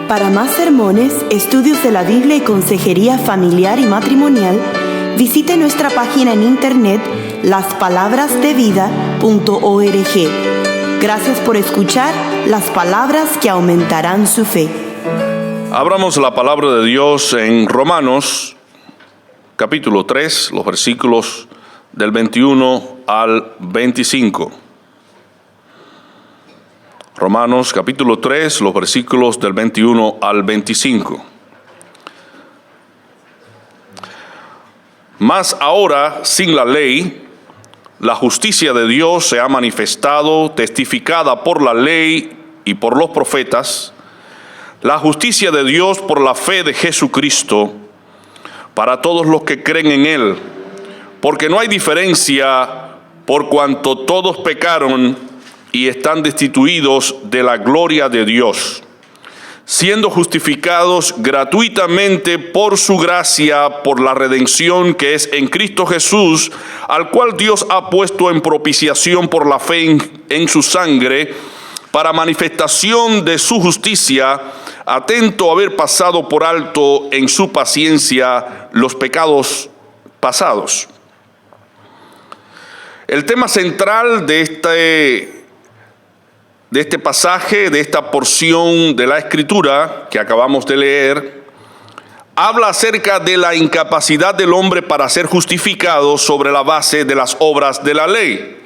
Para más sermones, estudios de la Biblia y consejería familiar y matrimonial, visite nuestra página en internet laspalabrasdevida.org. Gracias por escuchar las palabras que aumentarán su fe. Abramos la palabra de Dios en Romanos, capítulo 3, los versículos del 21 al 25. Romanos, capítulo 3, los versículos del 21 al 25. Mas ahora, sin la ley, la justicia de Dios se ha manifestado, testificada por la ley y por los profetas, la justicia de Dios por la fe de Jesucristo, para todos los que creen en Él, porque no hay diferencia, por cuanto todos pecaron y están destituidos de la gloria de Dios, siendo justificados gratuitamente por su gracia, por la redención que es en Cristo Jesús, al cual Dios ha puesto en propiciación por la fe en su sangre, para manifestación de su justicia, atento a haber pasado por alto en su paciencia los pecados pasados. El tema central de este pasaje, de esta porción de la Escritura que acabamos de leer, habla acerca de la incapacidad del hombre para ser justificado sobre la base de las obras de la ley.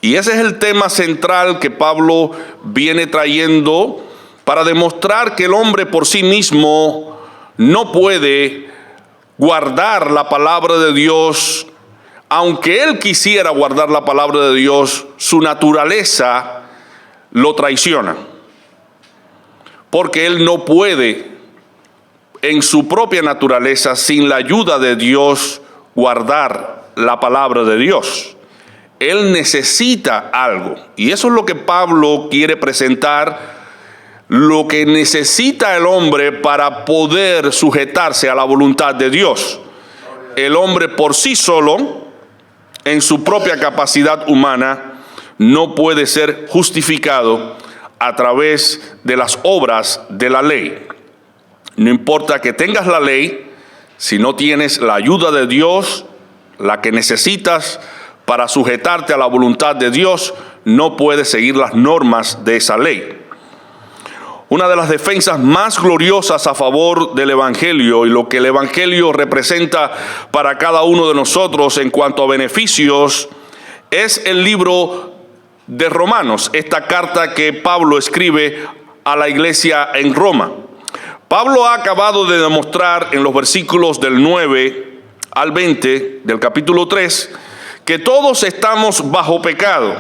Y ese es el tema central que Pablo viene trayendo para demostrar que el hombre por sí mismo no puede guardar la palabra de Dios. Aunque él quisiera guardar la palabra de Dios, su naturaleza lo traiciona. Porque él no puede, en su propia naturaleza, sin la ayuda de Dios, guardar la palabra de Dios. Él necesita algo. Y eso es lo que Pablo quiere presentar, lo que necesita el hombre para poder sujetarse a la voluntad de Dios. El hombre por sí solo, en su propia capacidad humana, no puede ser justificado a través de las obras de la ley. No importa que tengas la ley, si no tienes la ayuda de Dios, la que necesitas para sujetarte a la voluntad de Dios, no puedes seguir las normas de esa ley. Una de las defensas más gloriosas a favor del Evangelio y lo que el Evangelio representa para cada uno de nosotros en cuanto a beneficios es el libro de Romanos, esta carta que Pablo escribe a la iglesia en Roma. Pablo ha acabado de demostrar en los versículos del 9 al 20 del capítulo 3 que todos estamos bajo pecado,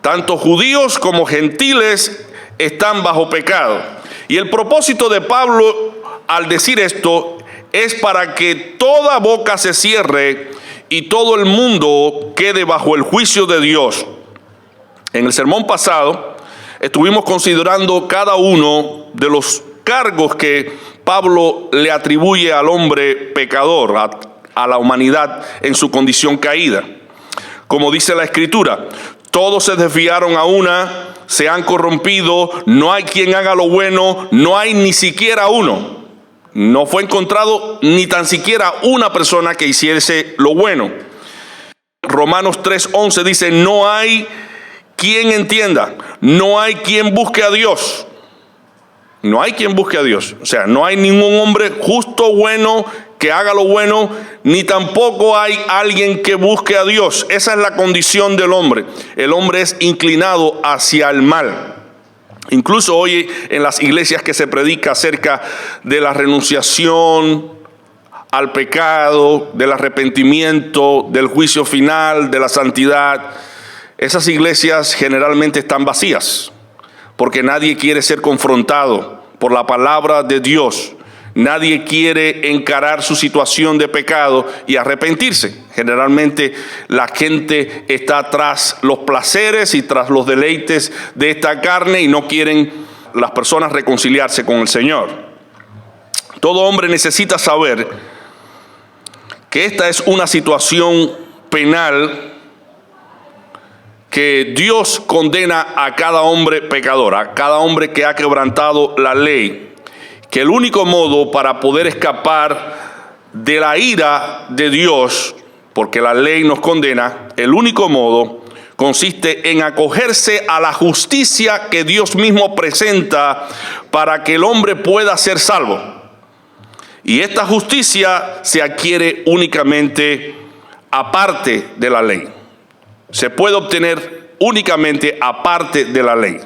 tanto judíos como gentiles están bajo pecado. Y el propósito de Pablo al decir esto es para que toda boca se cierre y todo el mundo quede bajo el juicio de Dios. En el sermón pasado estuvimos considerando cada uno de los cargos que Pablo le atribuye al hombre pecador, a la humanidad en su condición caída. Como dice la Escritura, todos se desviaron a una, se han corrompido, no hay quien haga lo bueno, no hay ni siquiera uno. No fue encontrado ni tan siquiera una persona que hiciese lo bueno. Romanos 3:11 dice, no hay quien entienda, no hay quien busque a Dios. No hay quien busque a Dios. O sea, no hay ningún hombre justo, bueno, que haga lo bueno, ni tampoco hay alguien que busque a Dios. Esa es la condición del hombre. El hombre es inclinado hacia el mal. Incluso hoy en las iglesias que se predica acerca de la renunciación al pecado, del arrepentimiento, del juicio final, de la santidad, esas iglesias generalmente están vacías, porque nadie quiere ser confrontado por la palabra de Dios. Nadie quiere encarar su situación de pecado y arrepentirse. Generalmente la gente está tras los placeres y tras los deleites de esta carne y no quieren las personas reconciliarse con el Señor. Todo hombre necesita saber que esta es una situación penal que Dios condena a cada hombre pecador, a cada hombre que ha quebrantado la ley, que el único modo para poder escapar de la ira de Dios, porque la ley nos condena, el único modo consiste en acogerse a la justicia que Dios mismo presenta para que el hombre pueda ser salvo. Y esta justicia se adquiere únicamente aparte de la ley. Se puede obtener únicamente aparte de la ley.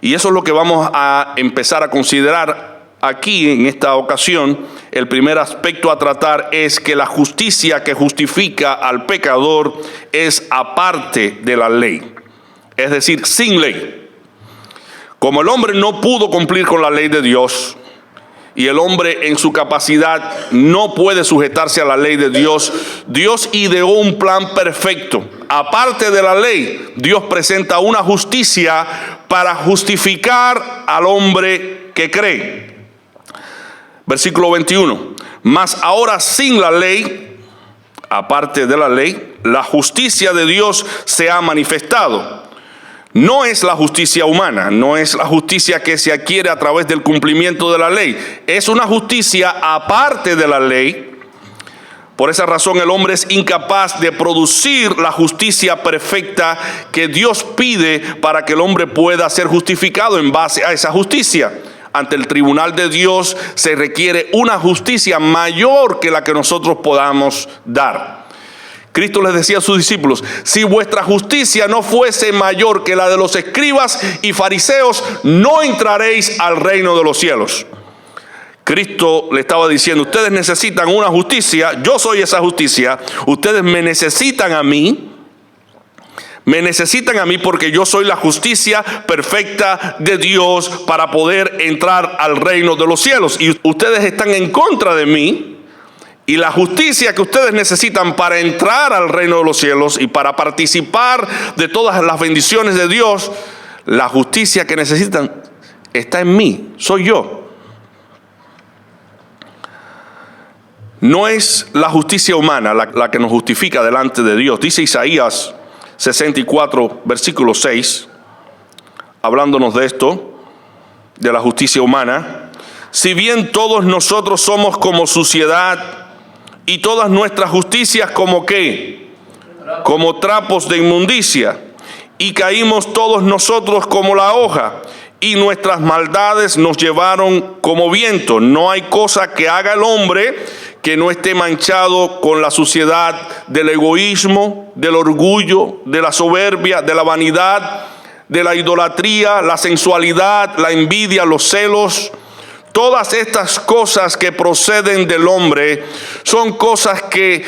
Y eso es lo que vamos a empezar a considerar aquí en esta ocasión. El primer aspecto a tratar es que la justicia que justifica al pecador es aparte de la ley, es decir, sin ley. Como el hombre no pudo cumplir con la ley de Dios, y el hombre en su capacidad no puede sujetarse a la ley de Dios, Dios ideó un plan perfecto. Aparte de la ley, Dios presenta una justicia para justificar al hombre que cree. Versículo 21. Mas ahora sin la ley, aparte de la ley, la justicia de Dios se ha manifestado. No es la justicia humana, no es la justicia que se adquiere a través del cumplimiento de la ley. Es una justicia aparte de la ley. Por esa razón el hombre es incapaz de producir la justicia perfecta que Dios pide para que el hombre pueda ser justificado en base a esa justicia. Ante el tribunal de Dios se requiere una justicia mayor que la que nosotros podamos dar. Cristo les decía a sus discípulos: si vuestra justicia no fuese mayor que la de los escribas y fariseos, no entraréis al reino de los cielos. Cristo le estaba diciendo: ustedes necesitan una justicia, yo soy esa justicia, ustedes me necesitan a mí. Me necesitan a mí porque yo soy la justicia perfecta de Dios para poder entrar al reino de los cielos. Y ustedes están en contra de mí. Y la justicia que ustedes necesitan para entrar al reino de los cielos y para participar de todas las bendiciones de Dios, la justicia que necesitan está en mí, soy yo. No es la justicia humana la que nos justifica delante de Dios. Dice Isaías 64, versículo 6, hablándonos de esto, de la justicia humana: si bien todos nosotros somos como suciedad, y todas nuestras justicias como ¿qué? Como trapos de inmundicia, y caímos todos nosotros como la hoja, y nuestras maldades nos llevaron como viento. No hay cosa que haga el hombre que no esté manchado con la suciedad del egoísmo, del orgullo, de la soberbia, de la vanidad, de la idolatría, la sensualidad, la envidia, los celos. Todas estas cosas que proceden del hombre son cosas que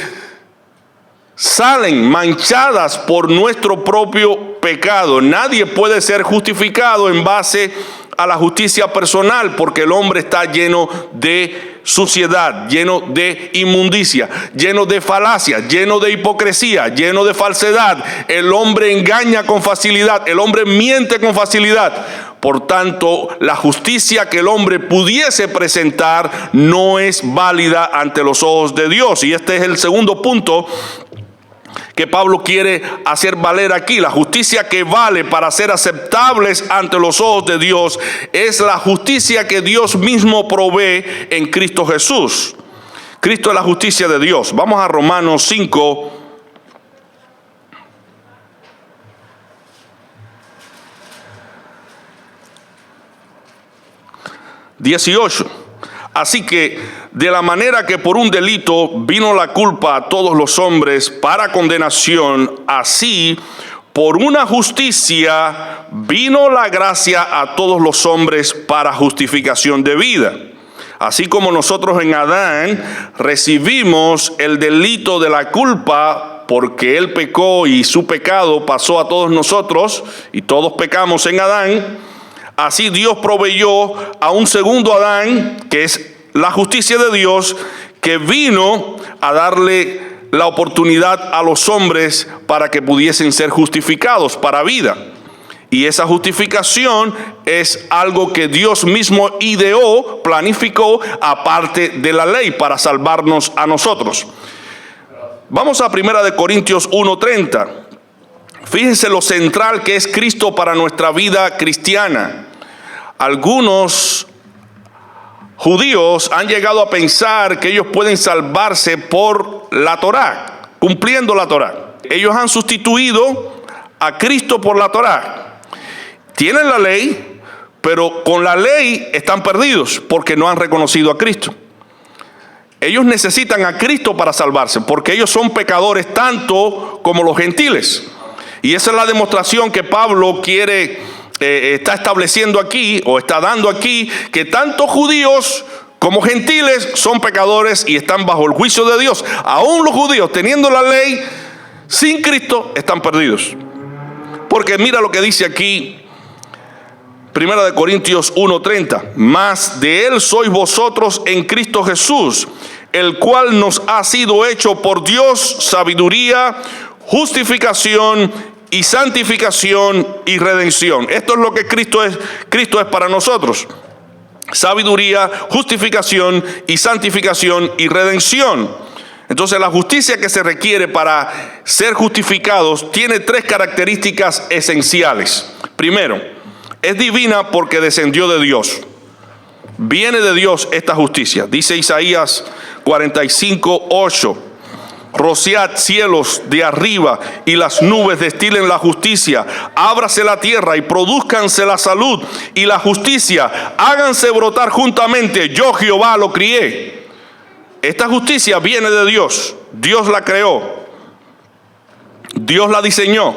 salen manchadas por nuestro propio pecado. Nadie puede ser justificado en base a la justicia personal, porque el hombre está lleno de suciedad, lleno de inmundicia, lleno de falacia, lleno de hipocresía, lleno de falsedad. El hombre engaña con facilidad, el hombre miente con facilidad. Por tanto, la justicia que el hombre pudiese presentar no es válida ante los ojos de Dios. Y este es el segundo punto que Pablo quiere hacer valer aquí. La justicia que vale para ser aceptables ante los ojos de Dios es la justicia que Dios mismo provee en Cristo Jesús. Cristo es la justicia de Dios. Vamos a Romanos 5. Así que de la manera que por un delito vino la culpa a todos los hombres para condenación, así por una justicia vino la gracia a todos los hombres para justificación de vida. Así como nosotros en Adán recibimos el delito de la culpa porque él pecó y su pecado pasó a todos nosotros y todos pecamos en Adán, así Dios proveyó a un segundo Adán, que es la justicia de Dios, que vino a darle la oportunidad a los hombres para que pudiesen ser justificados para vida. Y esa justificación es algo que Dios mismo ideó, planificó, aparte de la ley, para salvarnos a nosotros. Vamos a 1 Corintios 1:30. Fíjense lo central que es Cristo para nuestra vida cristiana. Algunos judíos han llegado a pensar que ellos pueden salvarse por la Torá, cumpliendo la Torá. Ellos han sustituido a Cristo por la Torá. Tienen la ley, pero con la ley están perdidos porque no han reconocido a Cristo. Ellos necesitan a Cristo para salvarse, porque ellos son pecadores tanto como los gentiles. Y esa es la demostración que Pablo está estableciendo aquí, o está dando aquí, que tanto judíos como gentiles son pecadores y están bajo el juicio de Dios. Aún los judíos, teniendo la ley, sin Cristo, están perdidos. Porque mira lo que dice aquí, 1 Corintios 1:30. Mas de Él sois vosotros en Cristo Jesús, el cual nos ha sido hecho por Dios sabiduría, justificación y santificación y redención. Esto es lo que Cristo es para nosotros. Sabiduría, justificación y santificación y redención. Entonces la justicia que se requiere para ser justificados tiene tres características esenciales. Primero, es divina porque descendió de Dios. Viene de Dios esta justicia. Dice Isaías 45:8. Rociad cielos de arriba y las nubes destilen la justicia. Ábrase la tierra y produzcanse la salud y la justicia. Háganse brotar juntamente. Yo Jehová lo crié. Esta justicia viene de Dios. Dios la creó. Dios la diseñó.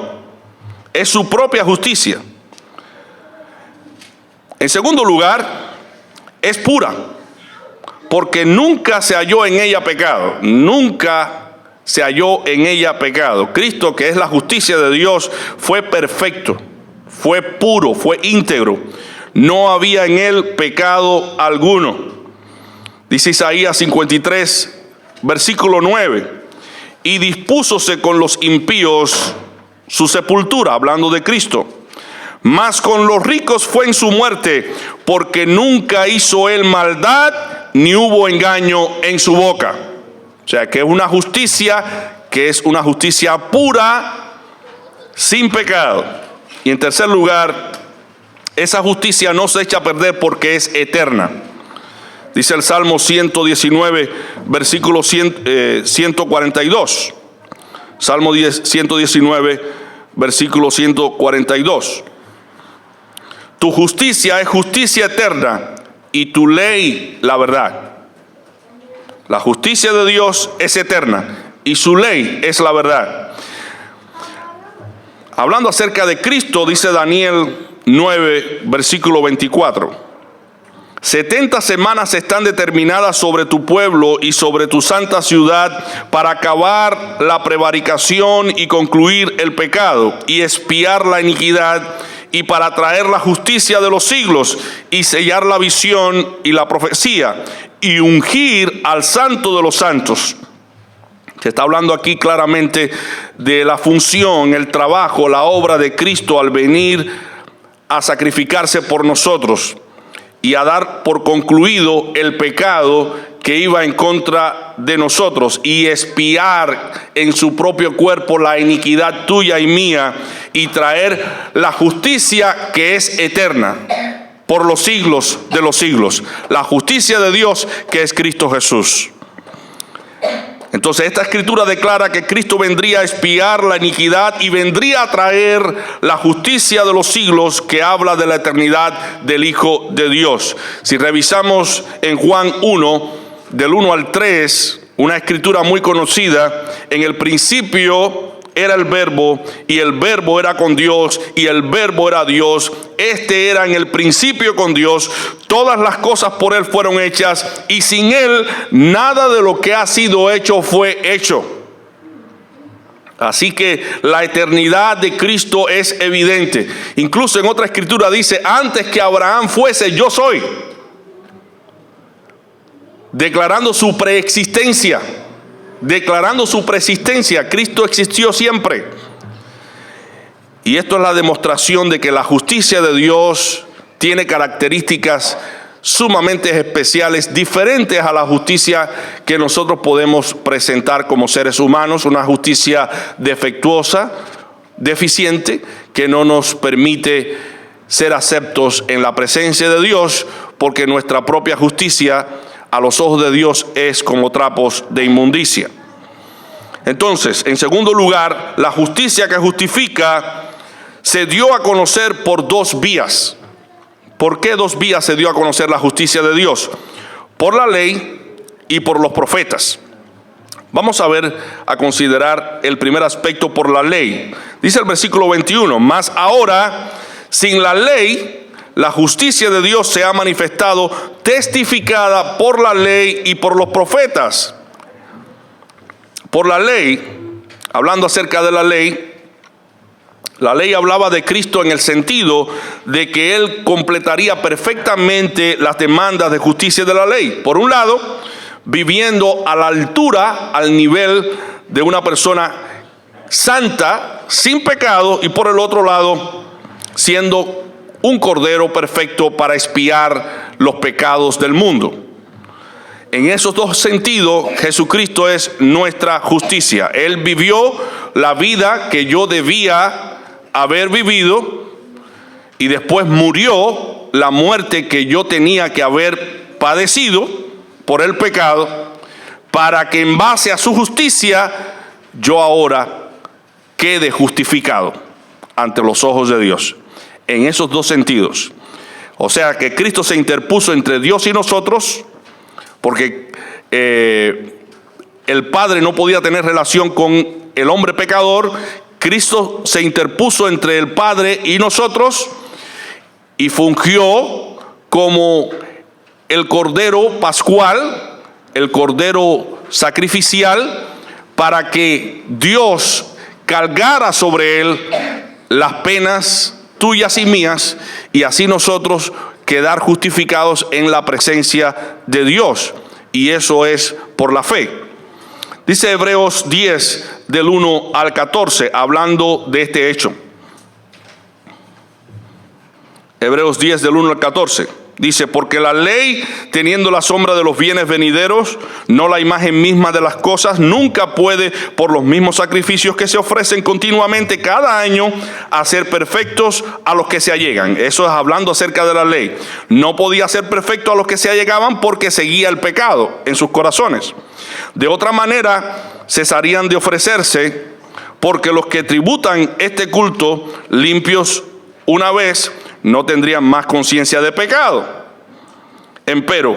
Es su propia justicia. En segundo lugar, es pura, porque nunca se halló en ella pecado. Nunca se halló en ella pecado. Cristo, que es la justicia de Dios, fue perfecto, fue puro, fue íntegro. No había en él pecado alguno. Dice Isaías 53, versículo 9. Y dispúsose con los impíos su sepultura, hablando de Cristo. Mas con los ricos fue en su muerte, porque nunca hizo él maldad, ni hubo engaño en su boca. O sea, que es una justicia pura, sin pecado. Y en tercer lugar, esa justicia no se echa a perder porque es eterna. Dice el Salmo 119, versículo 142. Salmo 119, versículo 142. Tu justicia es justicia eterna y tu ley la verdad. La justicia de Dios es eterna y su ley es la verdad. Hablando acerca de Cristo, dice Daniel 9, versículo 24. 70 semanas están determinadas sobre tu pueblo y sobre tu santa ciudad para acabar la prevaricación y concluir el pecado y expiar la iniquidad y para traer la justicia de los siglos y sellar la visión y la profecía y ungir al santo de los santos. Se está hablando aquí claramente de la función, el trabajo, la obra de Cristo al venir a sacrificarse por nosotros y a dar por concluido el pecado que iba en contra de nosotros y expiar en su propio cuerpo la iniquidad tuya y mía y traer la justicia que es eterna por los siglos de los siglos, la justicia de Dios que es Cristo Jesús. Entonces esta escritura declara que Cristo vendría a expiar la iniquidad y vendría a traer la justicia de los siglos que habla de la eternidad del Hijo de Dios. Si revisamos en Juan 1, del 1 al 3, una escritura muy conocida, en el principio era el verbo y el verbo era con Dios y el verbo era Dios. Este era en el principio con Dios. Todas las cosas por él fueron hechas y sin él nada de lo que ha sido hecho fue hecho. Así que la eternidad de Cristo es evidente. Incluso en otra escritura dice: antes que Abraham fuese, yo soy. Declarando su preexistencia. Declarando su preexistencia. Cristo existió siempre. Y esto es la demostración de que la justicia de Dios tiene características sumamente especiales, diferentes a la justicia que nosotros podemos presentar como seres humanos, una justicia defectuosa, deficiente que no nos permite ser aceptos en la presencia de Dios, porque nuestra propia justicia a los ojos de Dios es como trapos de inmundicia. Entonces, en segundo lugar, la justicia que justifica se dio a conocer por dos vías. ¿Por qué dos vías se dio a conocer la justicia de Dios? Por la ley y por los profetas. Vamos a considerar el primer aspecto por la ley. Dice el versículo 21, mas ahora, sin la ley, la justicia de Dios se ha manifestado, testificada por la ley y por los profetas. Por la ley, hablando acerca de la ley hablaba de Cristo en el sentido de que Él completaría perfectamente las demandas de justicia de la ley. Por un lado, viviendo a la altura, al nivel de una persona santa, sin pecado, y por el otro lado, siendo un cordero perfecto para expiar los pecados del mundo. En esos dos sentidos, Jesucristo es nuestra justicia. Él vivió la vida que yo debía haber vivido y después murió la muerte que yo tenía que haber padecido por el pecado, para que en base a su justicia yo ahora quede justificado ante los ojos de Dios. En esos dos sentidos. O sea que Cristo se interpuso entre Dios y nosotros, porque el Padre no podía tener relación con el hombre pecador. Cristo se interpuso entre el Padre y nosotros y fungió como el cordero pascual, el cordero sacrificial, para que Dios cargara sobre él las penas tuyas y mías, y así nosotros quedar justificados en la presencia de Dios. Y eso es por la fe. Dice Hebreos 10 del 1 al 14, hablando de este hecho. Hebreos 10 del 1 al 14. Dice, porque la ley, teniendo la sombra de los bienes venideros, no la imagen misma de las cosas, nunca puede, por los mismos sacrificios que se ofrecen continuamente cada año, hacer perfectos a los que se allegan. Eso es hablando acerca de la ley. No podía hacer perfecto a los que se allegaban porque seguía el pecado en sus corazones. De otra manera, cesarían de ofrecerse, porque los que tributan este culto, limpios una vez, no tendrían más conciencia de pecado. Empero,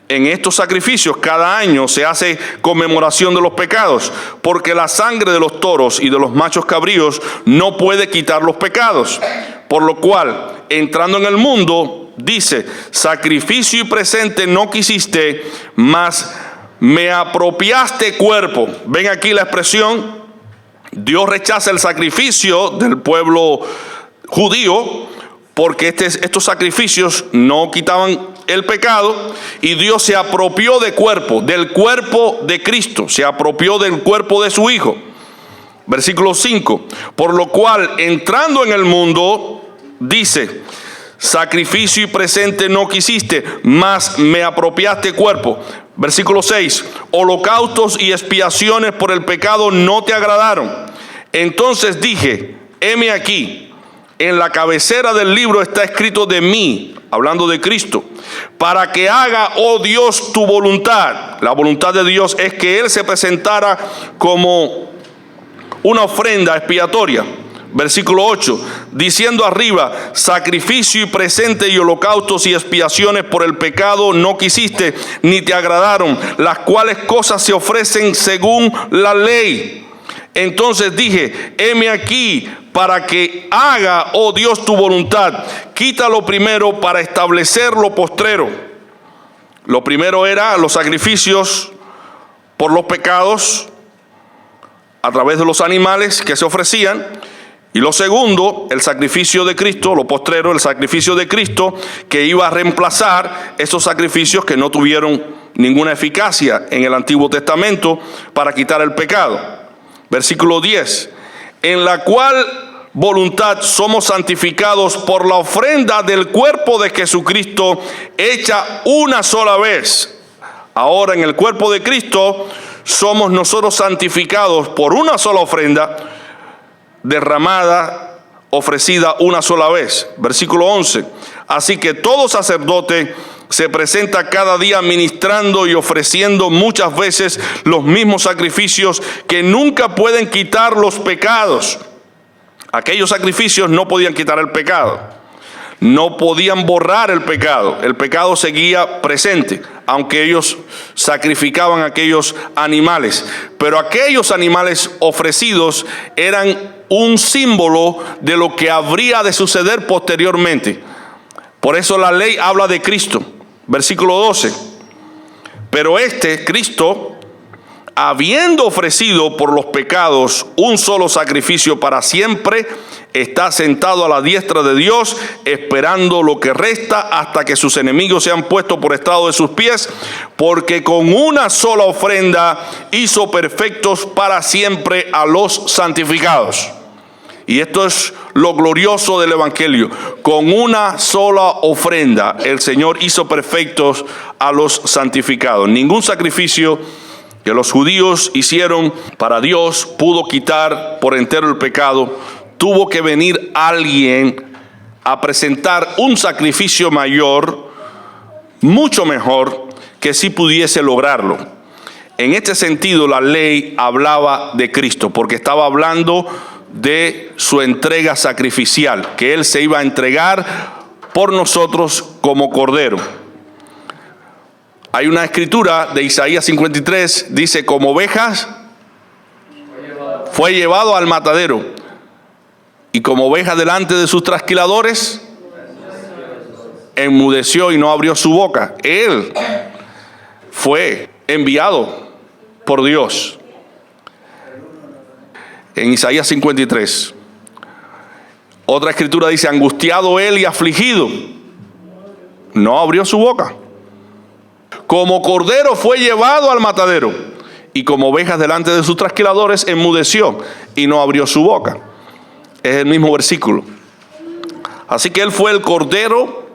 en estos sacrificios cada año se hace conmemoración de los pecados, porque la sangre de los toros y de los machos cabríos no puede quitar los pecados. Por lo cual, entrando en el mundo, dice, sacrificio y presente no quisiste, mas me apropiaste cuerpo. Ven aquí la expresión. Dios rechaza el sacrificio del pueblo judío, porque estos sacrificios no quitaban el pecado, y Dios se apropió del cuerpo de Cristo, se apropió del cuerpo de su Hijo. Versículo 5, por lo cual, entrando en el mundo, dice, sacrificio y presente no quisiste, mas me apropiaste cuerpo. Versículo 6, holocaustos y expiaciones por el pecado no te agradaron. Entonces dije, heme aquí, en la cabecera del libro está escrito de mí, hablando de Cristo, para que haga, oh Dios, tu voluntad. La voluntad de Dios es que Él se presentara como una ofrenda expiatoria. Versículo 8, diciendo arriba, sacrificio y presente y holocaustos y expiaciones por el pecado no quisiste, ni te agradaron, las cuales cosas se ofrecen según la ley. Entonces dije, heme aquí, para que haga, oh Dios, tu voluntad. Quita lo primero para establecer lo postrero. Lo primero era los sacrificios por los pecados a través de los animales que se ofrecían. Y lo segundo, el sacrificio de Cristo, lo postrero, el sacrificio de Cristo, que iba a reemplazar esos sacrificios que no tuvieron ninguna eficacia en el Antiguo Testamento para quitar el pecado. Versículo 10, en la cual voluntad somos santificados por la ofrenda del cuerpo de Jesucristo, hecha una sola vez. Ahora en el cuerpo de Cristo somos nosotros santificados por una sola ofrenda derramada, ofrecida una sola vez. Versículo 11. Así que todo sacerdote se presenta cada día ministrando y ofreciendo muchas veces los mismos sacrificios que nunca pueden quitar los pecados. Aquellos sacrificios no podían quitar el pecado, no podían borrar el pecado seguía presente, aunque ellos sacrificaban aquellos animales. Pero aquellos animales ofrecidos eran un símbolo de lo que habría de suceder posteriormente. Por eso la ley habla de Cristo. Versículo 12. Pero Cristo, habiendo ofrecido por los pecados un solo sacrificio para siempre, está sentado a la diestra de Dios, esperando lo que resta hasta que sus enemigos sean puestos por estrado de sus pies, porque con una sola ofrenda hizo perfectos para siempre a los santificados. Y esto es lo glorioso del Evangelio. Con una sola ofrenda el Señor hizo perfectos a los santificados. Ningún sacrificio que los judíos hicieron para Dios pudo quitar por entero el pecado. Tuvo que venir alguien a presentar un sacrificio mayor, mucho mejor, que sí pudiese lograrlo. En este sentido, la ley hablaba de Cristo, porque estaba hablando de su entrega sacrificial, que Él se iba a entregar por nosotros como cordero. Hay una escritura de Isaías 53, dice: como ovejas fue llevado al matadero, y como oveja delante de sus trasquiladores, enmudeció y no abrió su boca. Él fue enviado por Dios. En Isaías 53, otra escritura dice: angustiado él y afligido, no abrió su boca. Como cordero fue llevado al matadero, y como ovejas delante de sus trasquiladores, enmudeció y no abrió su boca. Es el mismo versículo. Así que Él fue el cordero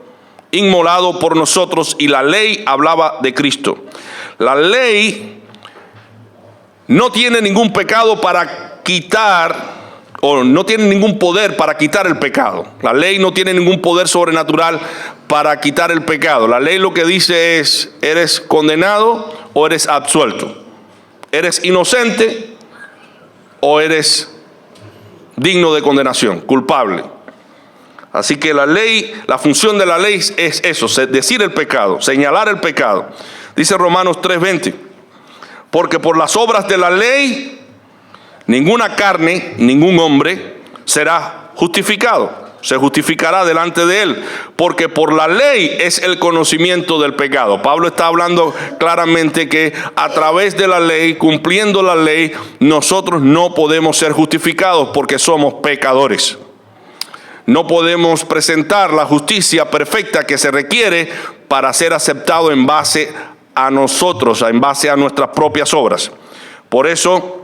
inmolado por nosotros, y la ley hablaba de Cristo. La ley no tiene ningún pecado para quitar, o no tiene ningún poder para quitar el pecado. La ley no tiene ningún poder sobrenatural para quitar el pecado. La ley lo que dice es: eres condenado o eres absuelto, eres inocente o eres digno de condenación, culpable. Así que la ley, la función de la ley es eso, decir el pecado, señalar el pecado. Dice Romanos 3:20: porque por las obras de la ley ninguna carne, ningún hombre será justificado, se justificará delante de Él, porque por la ley es el conocimiento del pecado. Pablo está hablando claramente que a través de la ley, cumpliendo la ley, nosotros no podemos ser justificados porque somos pecadores. No podemos presentar la justicia perfecta que se requiere para ser aceptado en base a nosotros, en base a nuestras propias obras. Por eso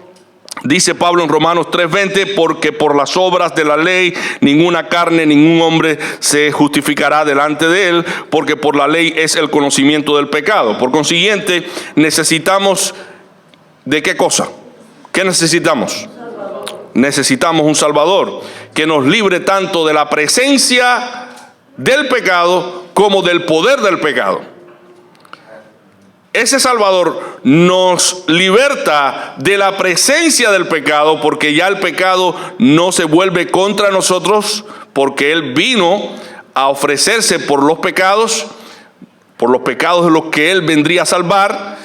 dice Pablo en Romanos 3:20: porque por las obras de la ley ninguna carne, ningún hombre se justificará delante de Él, porque por la ley es el conocimiento del pecado. Por consiguiente, necesitamos ¿de qué cosa? ¿Qué necesitamos? Necesitamos un Salvador que nos libre tanto de la presencia del pecado como del poder del pecado. Ese Salvador nos liberta de la presencia del pecado, porque ya el pecado no se vuelve contra nosotros, porque Él vino a ofrecerse por los pecados de los que Él vendría a salvar,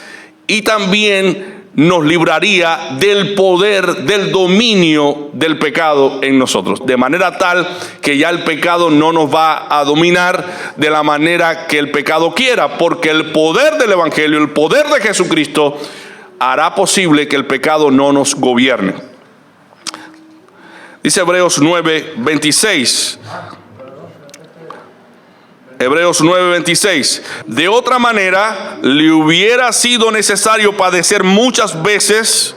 y también nos libraría del poder, del dominio del pecado en nosotros, de manera tal que ya el pecado no nos va a dominar de la manera que el pecado quiera, porque el poder del Evangelio, el poder de Jesucristo, hará posible que el pecado no nos gobierne. Dice Hebreos 9:26. Hebreos 9:26: de otra manera le hubiera sido necesario padecer muchas veces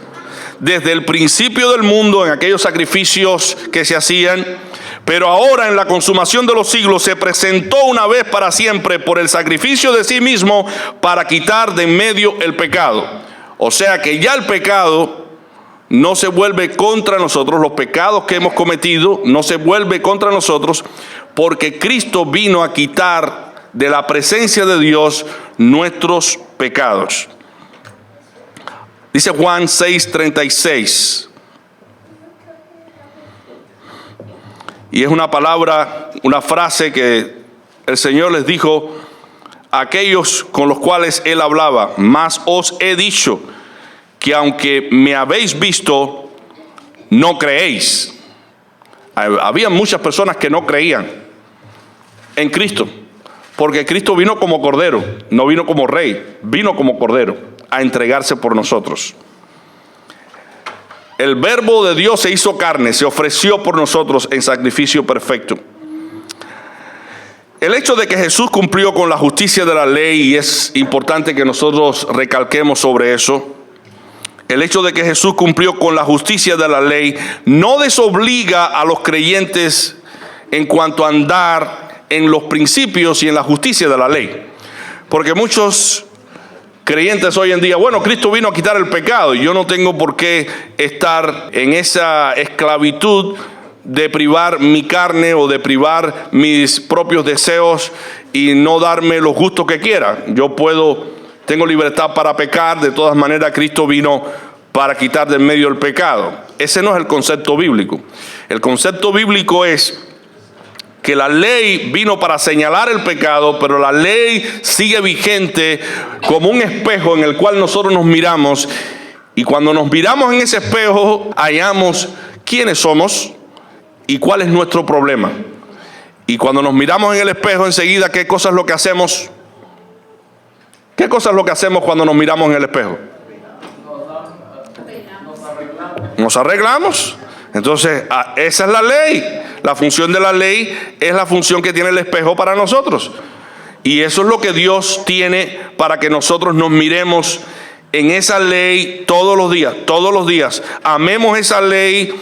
desde el principio del mundo en aquellos sacrificios que se hacían, pero ahora en la consumación de los siglos se presentó una vez para siempre por el sacrificio de sí mismo para quitar de en medio el pecado. O sea que ya el pecado no se vuelve contra nosotros, los pecados que hemos cometido no se vuelve contra nosotros, porque Cristo vino a quitar de la presencia de Dios nuestros pecados. Dice Juan 6:36. Y es una palabra, una frase que el Señor les dijo a aquellos con los cuales Él hablaba: mas os he dicho que aunque me habéis visto, no creéis. Había muchas personas que no creían en Cristo, porque Cristo vino como cordero, no vino como rey, vino como cordero a entregarse por nosotros. El verbo de Dios se hizo carne, se ofreció por nosotros en sacrificio perfecto. El hecho de que Jesús cumplió con la justicia de la ley, y es importante que nosotros recalquemos sobre eso, el hecho de que Jesús cumplió con la justicia de la ley no desobliga a los creyentes en cuanto a andar en los principios y en la justicia de la ley. Porque muchos creyentes hoy en día, bueno, Cristo vino a quitar el pecado y yo no tengo por qué estar en esa esclavitud de privar mi carne o de privar mis propios deseos y no darme los gustos que quiera. Tengo libertad para pecar, de todas maneras Cristo vino para quitar del medio el pecado. Ese no es el concepto bíblico. El concepto bíblico es que la ley vino para señalar el pecado, pero la ley sigue vigente como un espejo en el cual nosotros nos miramos, y cuando nos miramos en ese espejo hallamos quiénes somos y cuál es nuestro problema. Y cuando nos miramos en el espejo enseguida, ¿qué cosa es lo que hacemos? ¿Qué cosa es lo que hacemos cuando nos miramos en el espejo? Nos arreglamos. Entonces, esa es la ley. La función de la ley es la función que tiene el espejo para nosotros. Y eso es lo que Dios tiene para que nosotros nos miremos en esa ley todos los días, todos los días. Amemos esa ley,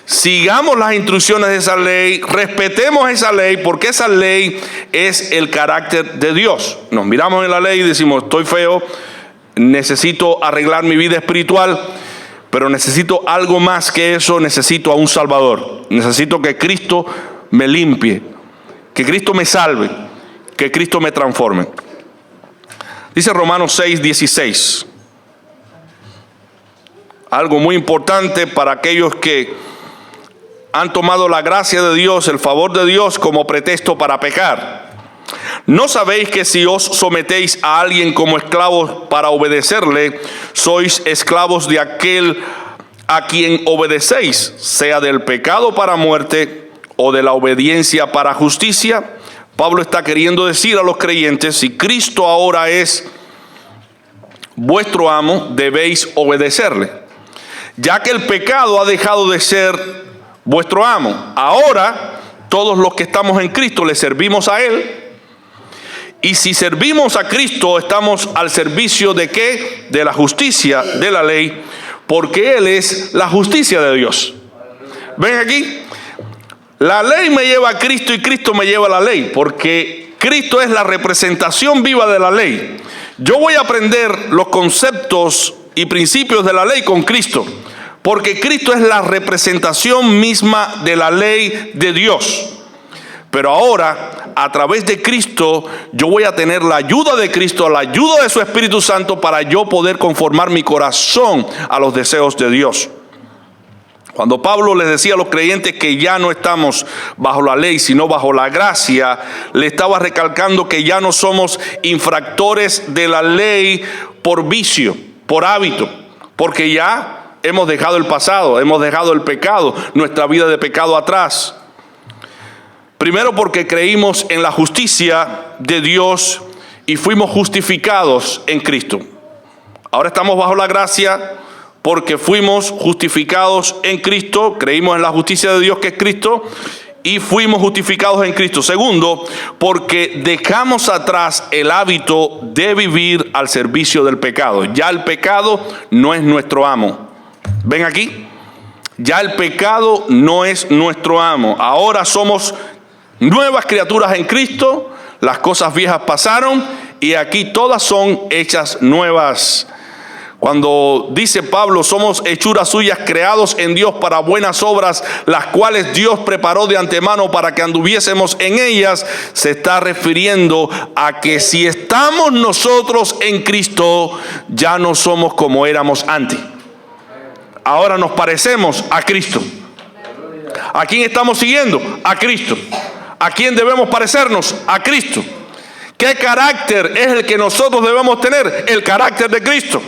sigamos las instrucciones de esa ley, respetemos esa ley, porque esa ley es el carácter de Dios. Nos miramos en la ley y decimos: estoy feo, necesito arreglar mi vida espiritual, pero necesito algo más que eso, necesito a un Salvador. Necesito que Cristo me limpie, que Cristo me salve, que Cristo me transforme. Dice Romanos 6:16. Algo muy importante para aquellos que han tomado la gracia de Dios, el favor de Dios, como pretexto para pecar. ¿No sabéis que si os sometéis a alguien como esclavos para obedecerle, sois esclavos de aquel a quien obedecéis, sea del pecado para muerte o de la obediencia para justicia? Pablo está queriendo decir a los creyentes: si Cristo ahora es vuestro amo, debéis obedecerle. Ya que el pecado ha dejado de ser vuestro amo, ahora todos los que estamos en Cristo le servimos a Él. Y si servimos a Cristo, estamos al servicio ¿de qué? De la justicia de la ley, porque Él es la justicia de Dios. ¿Ven aquí? La ley me lleva a Cristo y Cristo me lleva a la ley, porque Cristo es la representación viva de la ley. Yo voy a aprender los conceptos y principios de la ley con Cristo, porque Cristo es la representación misma de la ley de Dios. Pero ahora, a través de Cristo, yo voy a tener la ayuda de Cristo, la ayuda de su Espíritu Santo, para yo poder conformar mi corazón a los deseos de Dios. Cuando Pablo les decía a los creyentes que ya no estamos bajo la ley, sino bajo la gracia, le estaba recalcando que ya no somos infractores de la ley por vicio, por hábito, porque ya hemos dejado el pasado, hemos dejado el pecado, nuestra vida de pecado atrás. Primero, porque creímos en la justicia de Dios y fuimos justificados en Cristo. Ahora estamos bajo la gracia porque fuimos justificados en Cristo, creímos en la justicia de Dios que es Cristo y fuimos justificados en Cristo. Segundo, porque dejamos atrás el hábito de vivir al servicio del pecado. Ya el pecado no es nuestro amo. ¿Ven aquí? Ya el pecado no es nuestro amo. Ahora somos nuevas criaturas en Cristo, las cosas viejas pasaron y aquí todas son hechas nuevas. Cuando dice Pablo, somos hechuras suyas, creados en Dios para buenas obras, las cuales Dios preparó de antemano para que anduviésemos en ellas, se está refiriendo a que si estamos nosotros en Cristo, ya no somos como éramos antes. Ahora nos parecemos a Cristo. ¿A quién estamos siguiendo? A Cristo. ¿A quién debemos parecernos? A Cristo. ¿Qué carácter es el que nosotros debemos tener? El carácter de Cristo.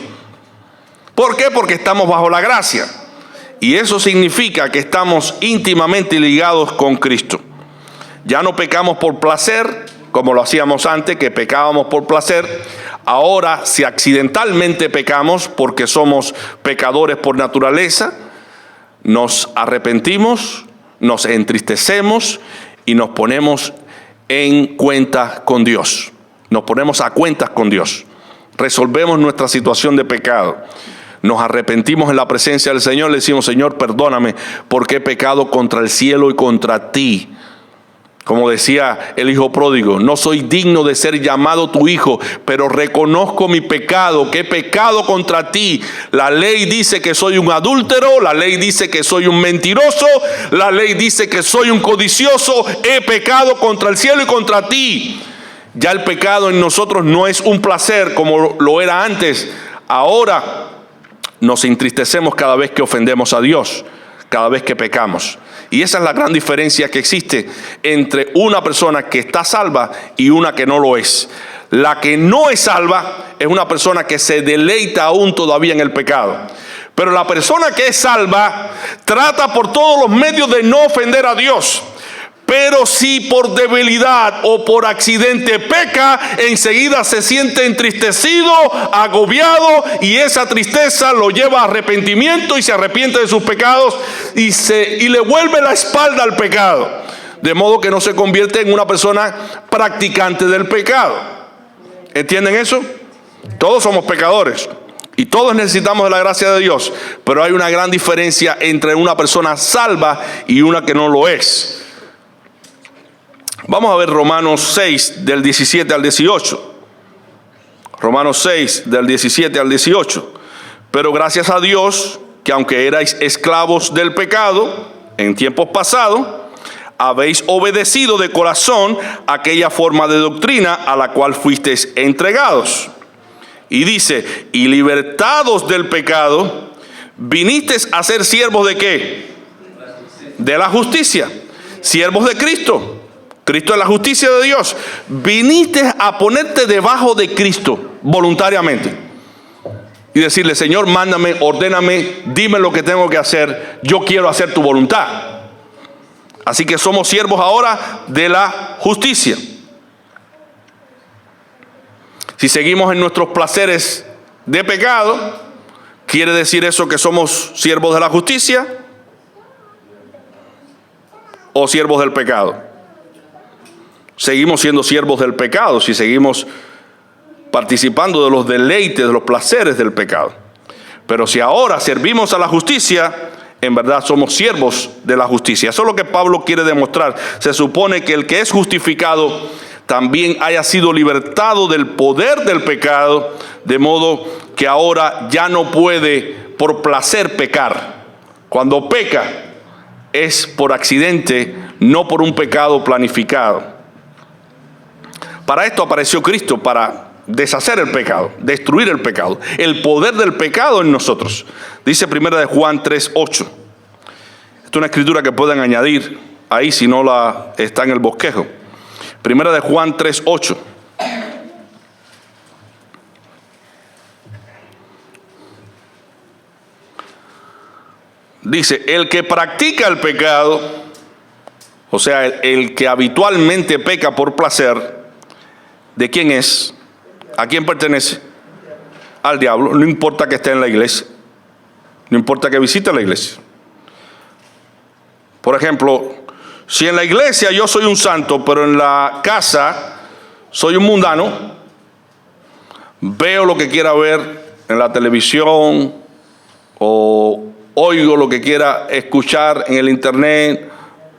¿Por qué? Porque estamos bajo la gracia. Y eso significa que estamos íntimamente ligados con Cristo. Ya no pecamos por placer, como lo hacíamos antes, que pecábamos por placer. Ahora, si accidentalmente pecamos, porque somos pecadores por naturaleza, nos arrepentimos, nos entristecemos y nos ponemos en cuenta con Dios. Nos ponemos a cuentas con Dios. Resolvemos nuestra situación de pecado. Nos arrepentimos en la presencia del Señor, le decimos, Señor, perdóname porque he pecado contra el cielo y contra ti. Como decía el hijo pródigo, no soy digno de ser llamado tu hijo, pero reconozco mi pecado, que he pecado contra ti. La ley dice que soy un adúltero, la ley dice que soy un mentiroso, la ley dice que soy un codicioso, he pecado contra el cielo y contra ti. Ya el pecado en nosotros no es un placer como lo era antes. Ahora nos entristecemos cada vez que ofendemos a Dios, cada vez que pecamos. Y esa es la gran diferencia que existe entre una persona que está salva y una que no lo es. La que no es salva es una persona que se deleita aún todavía en el pecado. Pero la persona que es salva trata por todos los medios de no ofender a Dios. Pero si por debilidad o por accidente peca, enseguida se siente entristecido, agobiado, y esa tristeza lo lleva a arrepentimiento y se arrepiente de sus pecados y le vuelve la espalda al pecado. De modo que no se convierte en una persona practicante del pecado. ¿Entienden eso? Todos somos pecadores y todos necesitamos de la gracia de Dios, pero hay una gran diferencia entre una persona salva y una que no lo es. Vamos a ver Romanos 6 del 17 al 18. Romanos 6 del 17 al 18. Pero gracias a Dios que aunque erais esclavos del pecado en tiempos pasados, habéis obedecido de corazón aquella forma de doctrina a la cual fuisteis entregados. Y dice, y libertados del pecado, vinisteis a ser siervos ¿de qué? De la justicia. Siervos de Cristo. Cristo es la justicia de Dios. Viniste a ponerte debajo de Cristo voluntariamente y decirle, Señor, mándame, ordéname, dime lo que tengo que hacer. Yo quiero hacer tu voluntad. Así que somos siervos ahora de la justicia. Si seguimos en nuestros placeres de pecado, ¿quiere decir eso que somos siervos de la justicia o siervos del pecado? Seguimos siendo siervos del pecado si seguimos participando de los deleites, de los placeres del pecado. Pero si ahora servimos a la justicia, en verdad somos siervos de la justicia. Eso es lo que Pablo quiere demostrar. Se supone que el que es justificado también haya sido libertado del poder del pecado, de modo que ahora ya no puede por placer pecar. Cuando peca es por accidente, no por un pecado planificado. Para esto apareció Cristo, para deshacer el pecado, destruir el pecado, el poder del pecado en nosotros. Dice 1 Juan 3:8. Esta es una escritura que pueden añadir ahí si no la está en el bosquejo. 1 Juan 3:8. Dice, el que practica el pecado, o sea, el que habitualmente peca por placer, ¿de quién es? ¿A quién pertenece? Al diablo. No importa que esté en la iglesia. No importa que visite la iglesia. Por ejemplo, si en la iglesia yo soy un santo, pero en la casa soy un mundano, veo lo que quiera ver en la televisión o oigo lo que quiera escuchar en el internet,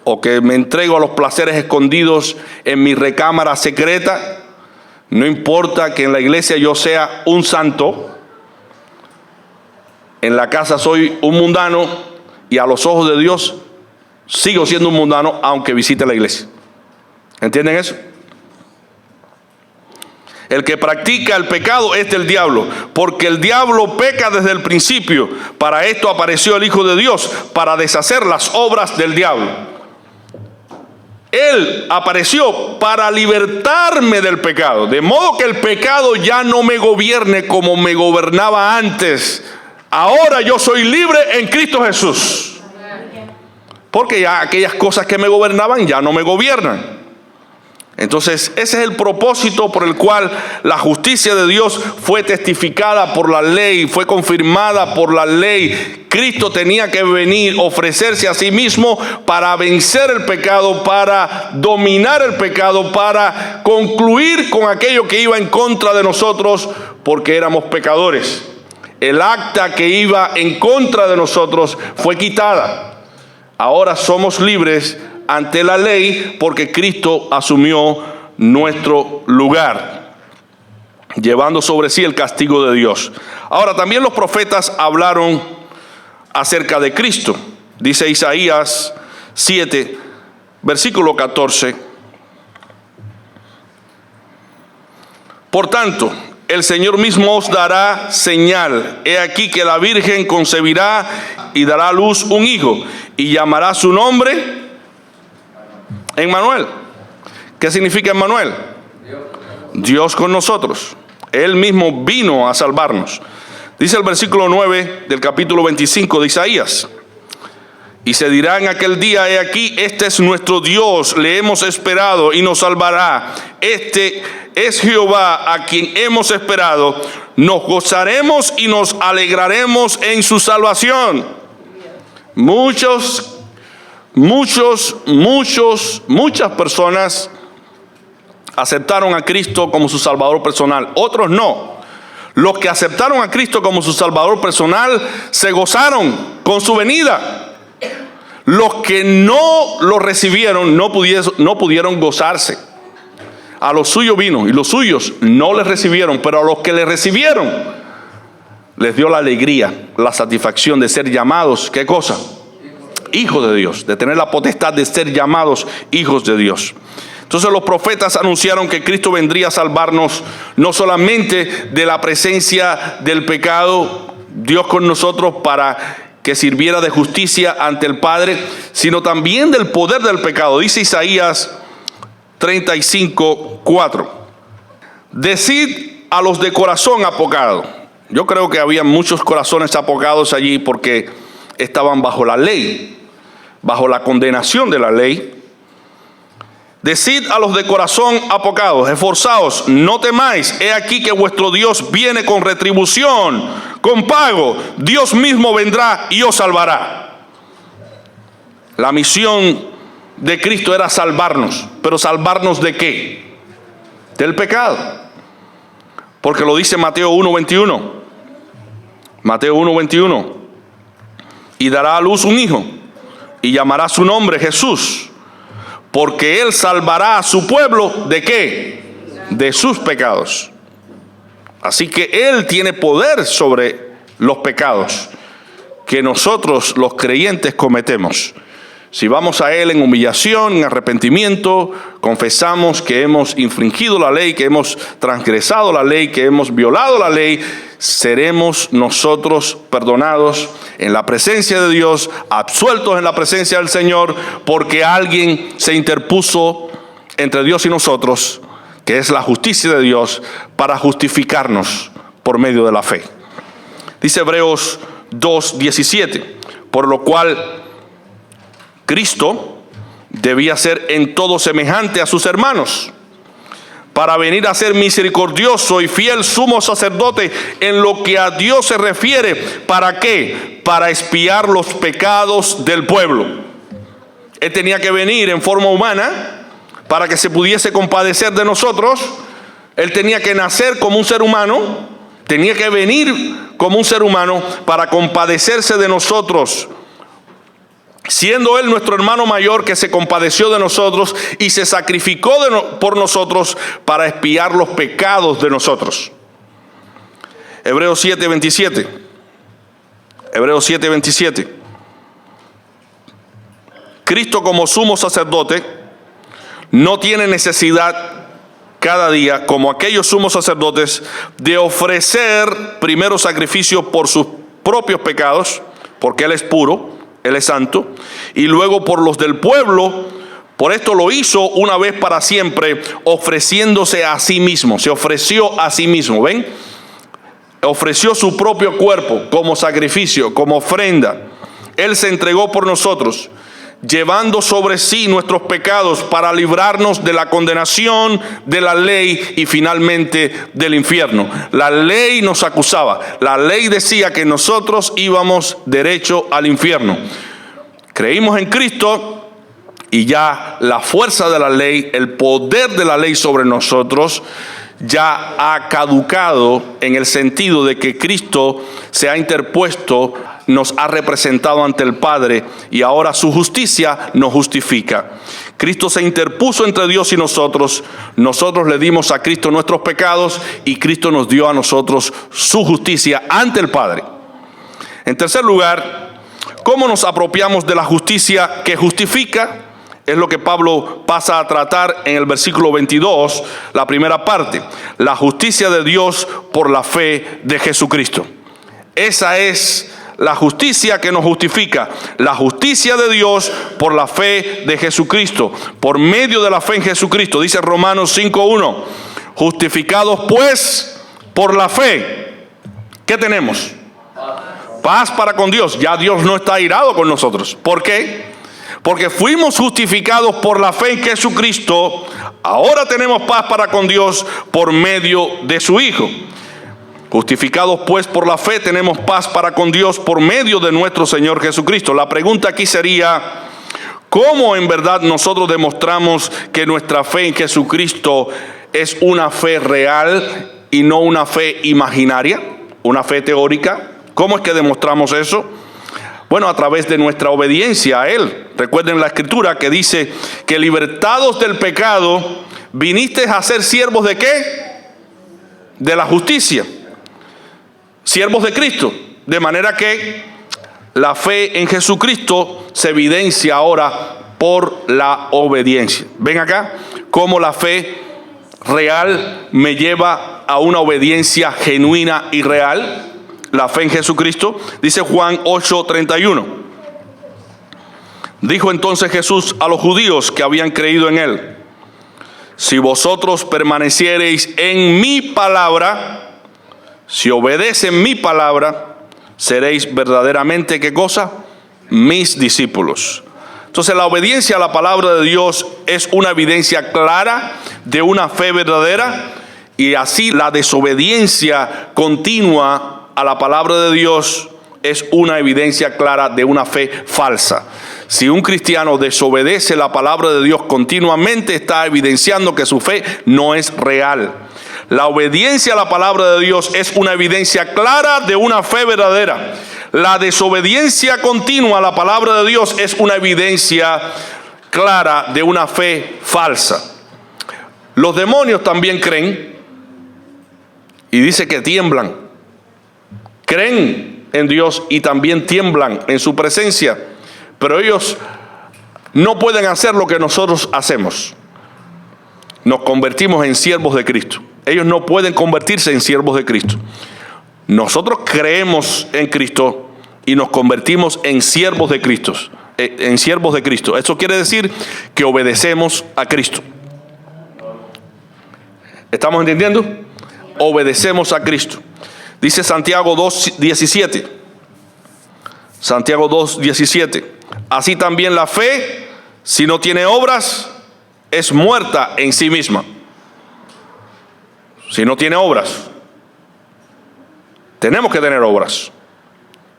o que me entrego a los placeres escondidos en mi recámara secreta, no importa que en la iglesia yo sea un santo, En la casa soy un mundano y a los ojos de Dios sigo siendo un mundano aunque visite la iglesia. ¿Entienden eso? El que practica el pecado es del diablo, porque el diablo peca desde el principio. Para esto apareció el Hijo de Dios, para deshacer las obras del diablo. Él apareció para libertarme del pecado, de modo que el pecado ya no me gobierne como me gobernaba antes. Ahora yo soy libre en Cristo Jesús, porque ya aquellas cosas que me gobernaban ya no me gobiernan. Entonces ese es el propósito por el cual la justicia de Dios fue testificada por la ley, fue confirmada por la ley. Cristo tenía que venir, ofrecerse a sí mismo para vencer el pecado, para dominar el pecado, para concluir con aquello que iba en contra de nosotros, porque éramos pecadores. El acta que iba en contra de nosotros fue quitada. Ahora somos libres ante la ley porque Cristo asumió nuestro lugar, llevando sobre sí el castigo de Dios. Ahora también los profetas hablaron acerca de Cristo. Dice Isaías 7, versículo 14. Por tanto, el Señor mismo os dará señal. He aquí que la Virgen concebirá y dará a luz un hijo, y llamará su nombre Emmanuel. ¿Qué significa Emmanuel? Dios con nosotros. Él mismo vino a salvarnos. Dice el versículo 9 del capítulo 25 de Isaías: y se dirá en aquel día, he aquí, este es nuestro Dios, le hemos esperado y nos salvará. Este es Jehová a quien hemos esperado. Nos gozaremos y nos alegraremos en su salvación. Muchas personas aceptaron a Cristo como su Salvador personal, otros no. Los que aceptaron a Cristo como su Salvador personal se gozaron con su venida. Los que no lo recibieron no pudieron gozarse. A los suyos vino y los suyos no les recibieron, pero a los que le recibieron les dio la alegría, la satisfacción de ser llamados, ¿qué cosa? Hijos de Dios, de tener la potestad de ser llamados hijos de Dios. Entonces los profetas anunciaron que Cristo vendría a salvarnos no solamente de la presencia del pecado, Dios con nosotros para que sirviera de justicia ante el Padre, sino también del poder del pecado. Dice Isaías 35:4. Decid a los de corazón apocado. Yo creo que había muchos corazones apocados allí porque estaban bajo la ley, bajo la condenación de la ley. Decid a los de corazón apocados, esforzaos, no temáis, he aquí que vuestro Dios viene con retribución, con pago. Dios mismo vendrá y os salvará. La misión de Cristo era salvarnos, pero ¿salvarnos de qué? Del pecado. Porque lo dice Mateo 1:21. Mateo 1:21. Y dará a luz un hijo, y llamará su nombre Jesús, porque él salvará a su pueblo, ¿de qué? De sus pecados. Así que él tiene poder sobre los pecados que nosotros los creyentes cometemos. Si vamos a él en humillación, en arrepentimiento, confesamos que hemos infringido la ley, que hemos transgresado la ley, que hemos violado la ley, seremos nosotros perdonados en la presencia de Dios, absueltos en la presencia del Señor, porque alguien se interpuso entre Dios y nosotros, que es la justicia de Dios, para justificarnos por medio de la fe. Dice Hebreos 2:17, por lo cual Cristo debía ser en todo semejante a sus hermanos, para venir a ser misericordioso y fiel sumo sacerdote en lo que a Dios se refiere. ¿Para qué? Para expiar los pecados del pueblo. Él tenía que venir en forma humana para que se pudiese compadecer de nosotros. Él tenía que nacer como un ser humano, tenía que venir como un ser humano para compadecerse de nosotros, siendo él nuestro hermano mayor que se compadeció de nosotros y se sacrificó por nosotros para expiar los pecados de nosotros. Hebreos 7:27. Hebreos 7:27. Cristo como sumo sacerdote no tiene necesidad cada día, como aquellos sumos sacerdotes, de ofrecer primero sacrificio por sus propios pecados, porque Él es puro, Él es santo, y luego por los del pueblo. Por esto lo hizo una vez para siempre, ofreciéndose a sí mismo. Se ofreció a sí mismo, ¿ven? Ofreció su propio cuerpo como sacrificio, como ofrenda. Él se entregó por nosotros, llevando sobre sí nuestros pecados para librarnos de la condenación de la ley y finalmente del infierno. La ley nos acusaba, la ley decía que nosotros íbamos derecho al infierno. Creímos en Cristo y ya la fuerza de la ley, el poder de la ley sobre nosotros ya ha caducado, en el sentido de que Cristo se ha interpuesto, nos ha representado ante el Padre y ahora su justicia nos justifica. Cristo se interpuso entre Dios y nosotros le dimos a Cristo nuestros pecados y Cristo nos dio a nosotros su justicia ante el Padre. En tercer lugar, ¿cómo nos apropiamos de la justicia que justifica? Es lo que Pablo pasa a tratar en el versículo 22, la primera parte. La justicia de Dios por la fe de Jesucristo. Esa es la justicia que nos justifica. La justicia de Dios por la fe de Jesucristo. Por medio de la fe en Jesucristo. Dice Romanos 5:1. Justificados pues por la fe. ¿Qué tenemos? Paz para con Dios. Ya Dios no está airado con nosotros. ¿Por qué? Porque fuimos justificados por la fe en Jesucristo, ahora tenemos paz para con Dios por medio de su Hijo. Justificados pues por la fe, tenemos paz para con Dios por medio de nuestro Señor Jesucristo. La pregunta aquí sería, ¿cómo en verdad nosotros demostramos que nuestra fe en Jesucristo es una fe real y no una fe imaginaria, una fe teórica? ¿Cómo es que demostramos eso? Bueno, a través de nuestra obediencia a Él. Recuerden la Escritura que dice que libertados del pecado, viniste a ser siervos ¿de qué? De la justicia. Siervos de Cristo. De manera que la fe en Jesucristo se evidencia ahora por la obediencia. Ven acá cómo la fe real me lleva a una obediencia genuina y real. La fe en Jesucristo, dice Juan 8:31. Dijo entonces Jesús a los judíos que habían creído en Él: si vosotros permaneciereis en mi palabra, si obedecen mi palabra, seréis verdaderamente, ¿qué cosa? Mis discípulos. Entonces la obediencia a la palabra de Dios es una evidencia clara de una fe verdadera, y así la desobediencia continua a la palabra de Dios es una evidencia clara de una fe falsa. Si un cristiano desobedece la palabra de Dios continuamente, está evidenciando que su fe no es real. La obediencia a la palabra de Dios es una evidencia clara de una fe verdadera. La desobediencia continua a la palabra de Dios es una evidencia clara de una fe falsa. Los demonios también creen, y dice que tiemblan. Creen en Dios y también tiemblan en su presencia, pero ellos no pueden hacer lo que nosotros hacemos. Nos convertimos en siervos de Cristo. Ellos no pueden convertirse en siervos de Cristo. Nosotros creemos en Cristo y nos convertimos en siervos de Cristo. En siervos de Cristo. Eso quiere decir que obedecemos a Cristo. ¿Estamos entendiendo? Obedecemos a Cristo. Dice Santiago 2:17. Santiago 2:17. Así también la fe, si no tiene obras, es muerta en sí misma. Si no tiene obras. Tenemos que tener obras.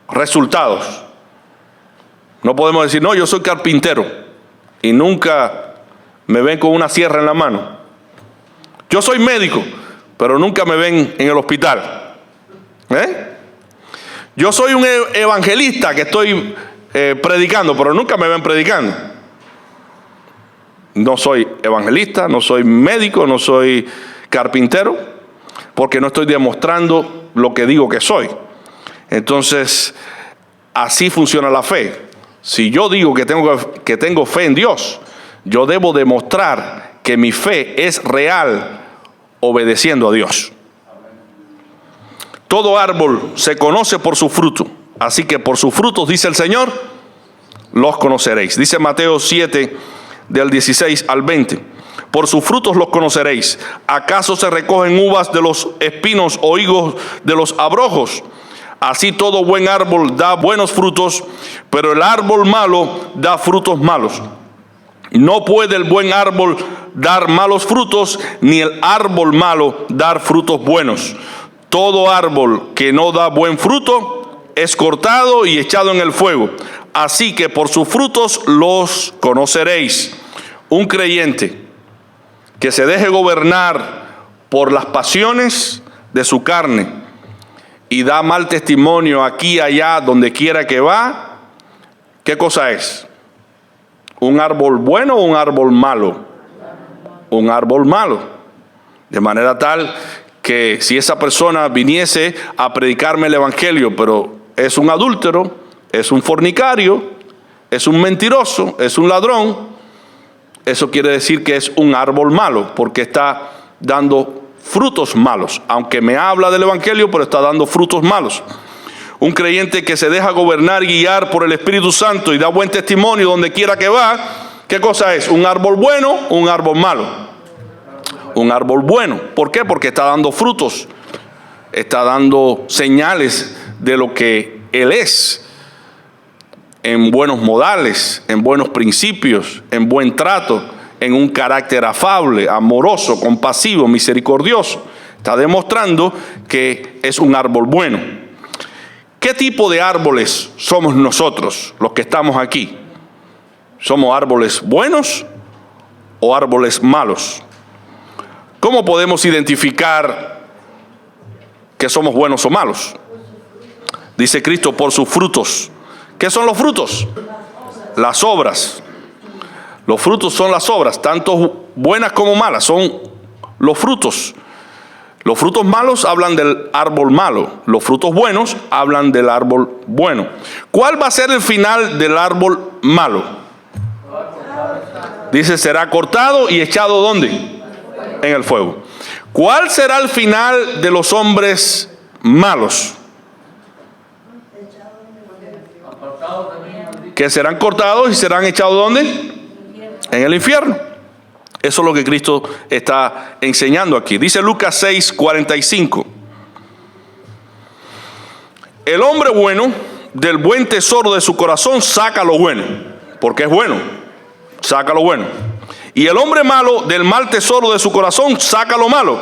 Resultados. No podemos decir, no, yo soy carpintero y nunca me ven con una sierra en la mano. Yo soy médico, pero nunca me ven en el hospital. Yo soy un evangelista que estoy predicando, pero nunca me ven predicando. No soy evangelista, no soy médico, no soy carpintero, porque no estoy demostrando lo que digo que soy. Entonces, así funciona la fe. Si yo digo que tengo fe en Dios, yo debo demostrar que mi fe es real obedeciendo a Dios. Todo árbol se conoce por su fruto, así que por sus frutos, dice el Señor, los conoceréis. Dice Mateo 7, del 16 al 20. Por sus frutos los conoceréis. ¿Acaso se recogen uvas de los espinos o higos de los abrojos? Así todo buen árbol da buenos frutos, pero el árbol malo da frutos malos. No puede el buen árbol dar malos frutos, ni el árbol malo dar frutos buenos. Todo árbol que no da buen fruto es cortado y echado en el fuego. Así que por sus frutos los conoceréis. Un creyente que se deje gobernar por las pasiones de su carne y da mal testimonio aquí, allá, donde quiera que va, ¿qué cosa es? ¿Un árbol bueno o un árbol malo? Un árbol malo. De manera tal que si esa persona viniese a predicarme el evangelio, pero es un adúltero, es un fornicario, es un mentiroso, es un ladrón, eso quiere decir que es un árbol malo, porque está dando frutos malos. Aunque me habla del evangelio, pero está dando frutos malos. Un creyente que se deja gobernar y guiar por el Espíritu Santo y da buen testimonio donde quiera que va, ¿qué cosa es? ¿Un árbol bueno o un árbol malo? Un árbol bueno. ¿Por qué? Porque está dando frutos, está dando señales de lo que Él es, en buenos modales, en buenos principios, en buen trato, en un carácter afable, amoroso, compasivo, misericordioso. Está demostrando que es un árbol bueno. ¿Qué tipo de árboles somos nosotros, los que estamos aquí? ¿Somos árboles buenos o árboles malos? ¿Cómo podemos identificar que somos buenos o malos? Dice Cristo, por sus frutos. ¿Qué son los frutos? Las obras. Los frutos son las obras, tanto buenas como malas, son los frutos. Los frutos malos hablan del árbol malo, los frutos buenos hablan del árbol bueno. ¿Cuál va a ser el final del árbol malo? Dice, será cortado y echado ¿dónde? En el fuego. ¿Cuál será el final de los hombres malos? Que serán cortados y serán echados ¿dónde? En el infierno. Eso es lo que Cristo está enseñando aquí. Dice Lucas 6, 45. El hombre bueno del buen tesoro de su corazón saca lo bueno, porque es bueno, saca lo bueno. Y el hombre malo del mal tesoro de su corazón saca lo malo,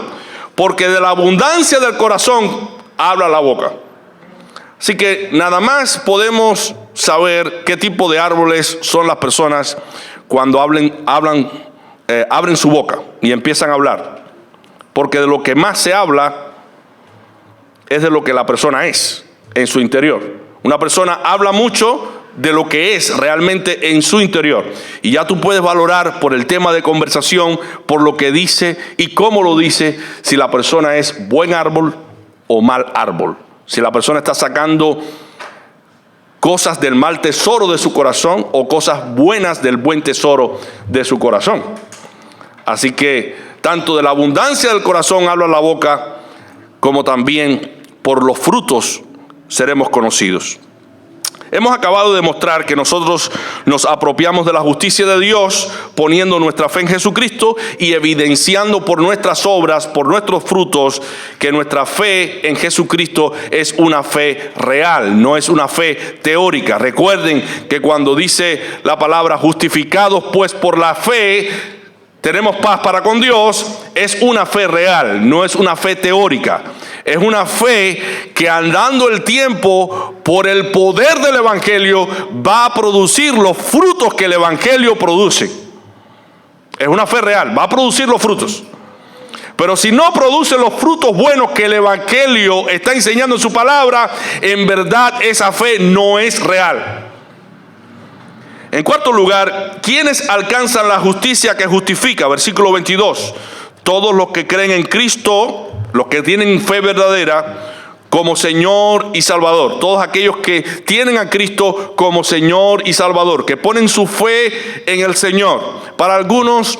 porque de la abundancia del corazón habla la boca. Así que nada más podemos saber qué tipo de árboles son las personas cuando abren su boca y empiezan a hablar. Porque de lo que más se habla es de lo que la persona es en su interior. Una persona habla mucho de lo que es realmente en su interior. Y ya tú puedes valorar por el tema de conversación, por lo que dice y cómo lo dice, si la persona es buen árbol o mal árbol. Si la persona está sacando cosas del mal tesoro de su corazón o cosas buenas del buen tesoro de su corazón. Así que tanto de la abundancia del corazón habla la boca, como también por los frutos seremos conocidos. Hemos acabado de demostrar que nosotros nos apropiamos de la justicia de Dios poniendo nuestra fe en Jesucristo y evidenciando por nuestras obras, por nuestros frutos, que nuestra fe en Jesucristo es una fe real, no es una fe teórica. Recuerden que cuando dice la palabra justificados pues por la fe, tenemos paz para con Dios, es una fe real, no es una fe teórica. Es una fe que andando el tiempo por el poder del evangelio va a producir los frutos que el evangelio produce. Es una fe real, va a producir los frutos. Pero si no produce los frutos buenos que el evangelio está enseñando en su palabra, en verdad esa fe no es real. En cuarto lugar, ¿quiénes alcanzan la justicia que justifica? Versículo 22. Todos los que creen en Cristo, los que tienen fe verdadera, como Señor y Salvador. Todos aquellos que tienen a Cristo como Señor y Salvador, que ponen su fe en el Señor. Para algunos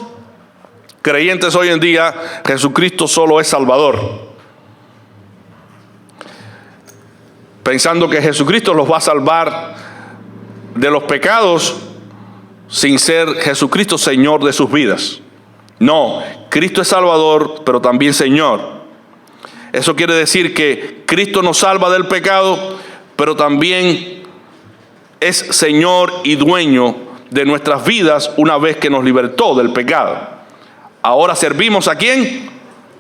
creyentes hoy en día, Jesucristo solo es Salvador, pensando que Jesucristo los va a salvar de los pecados sin ser Jesucristo Señor de sus vidas. No, Cristo es Salvador, pero también Señor. Eso quiere decir que Cristo nos salva del pecado, pero también es Señor y dueño de nuestras vidas una vez que nos libertó del pecado. Ahora servimos ¿a quién?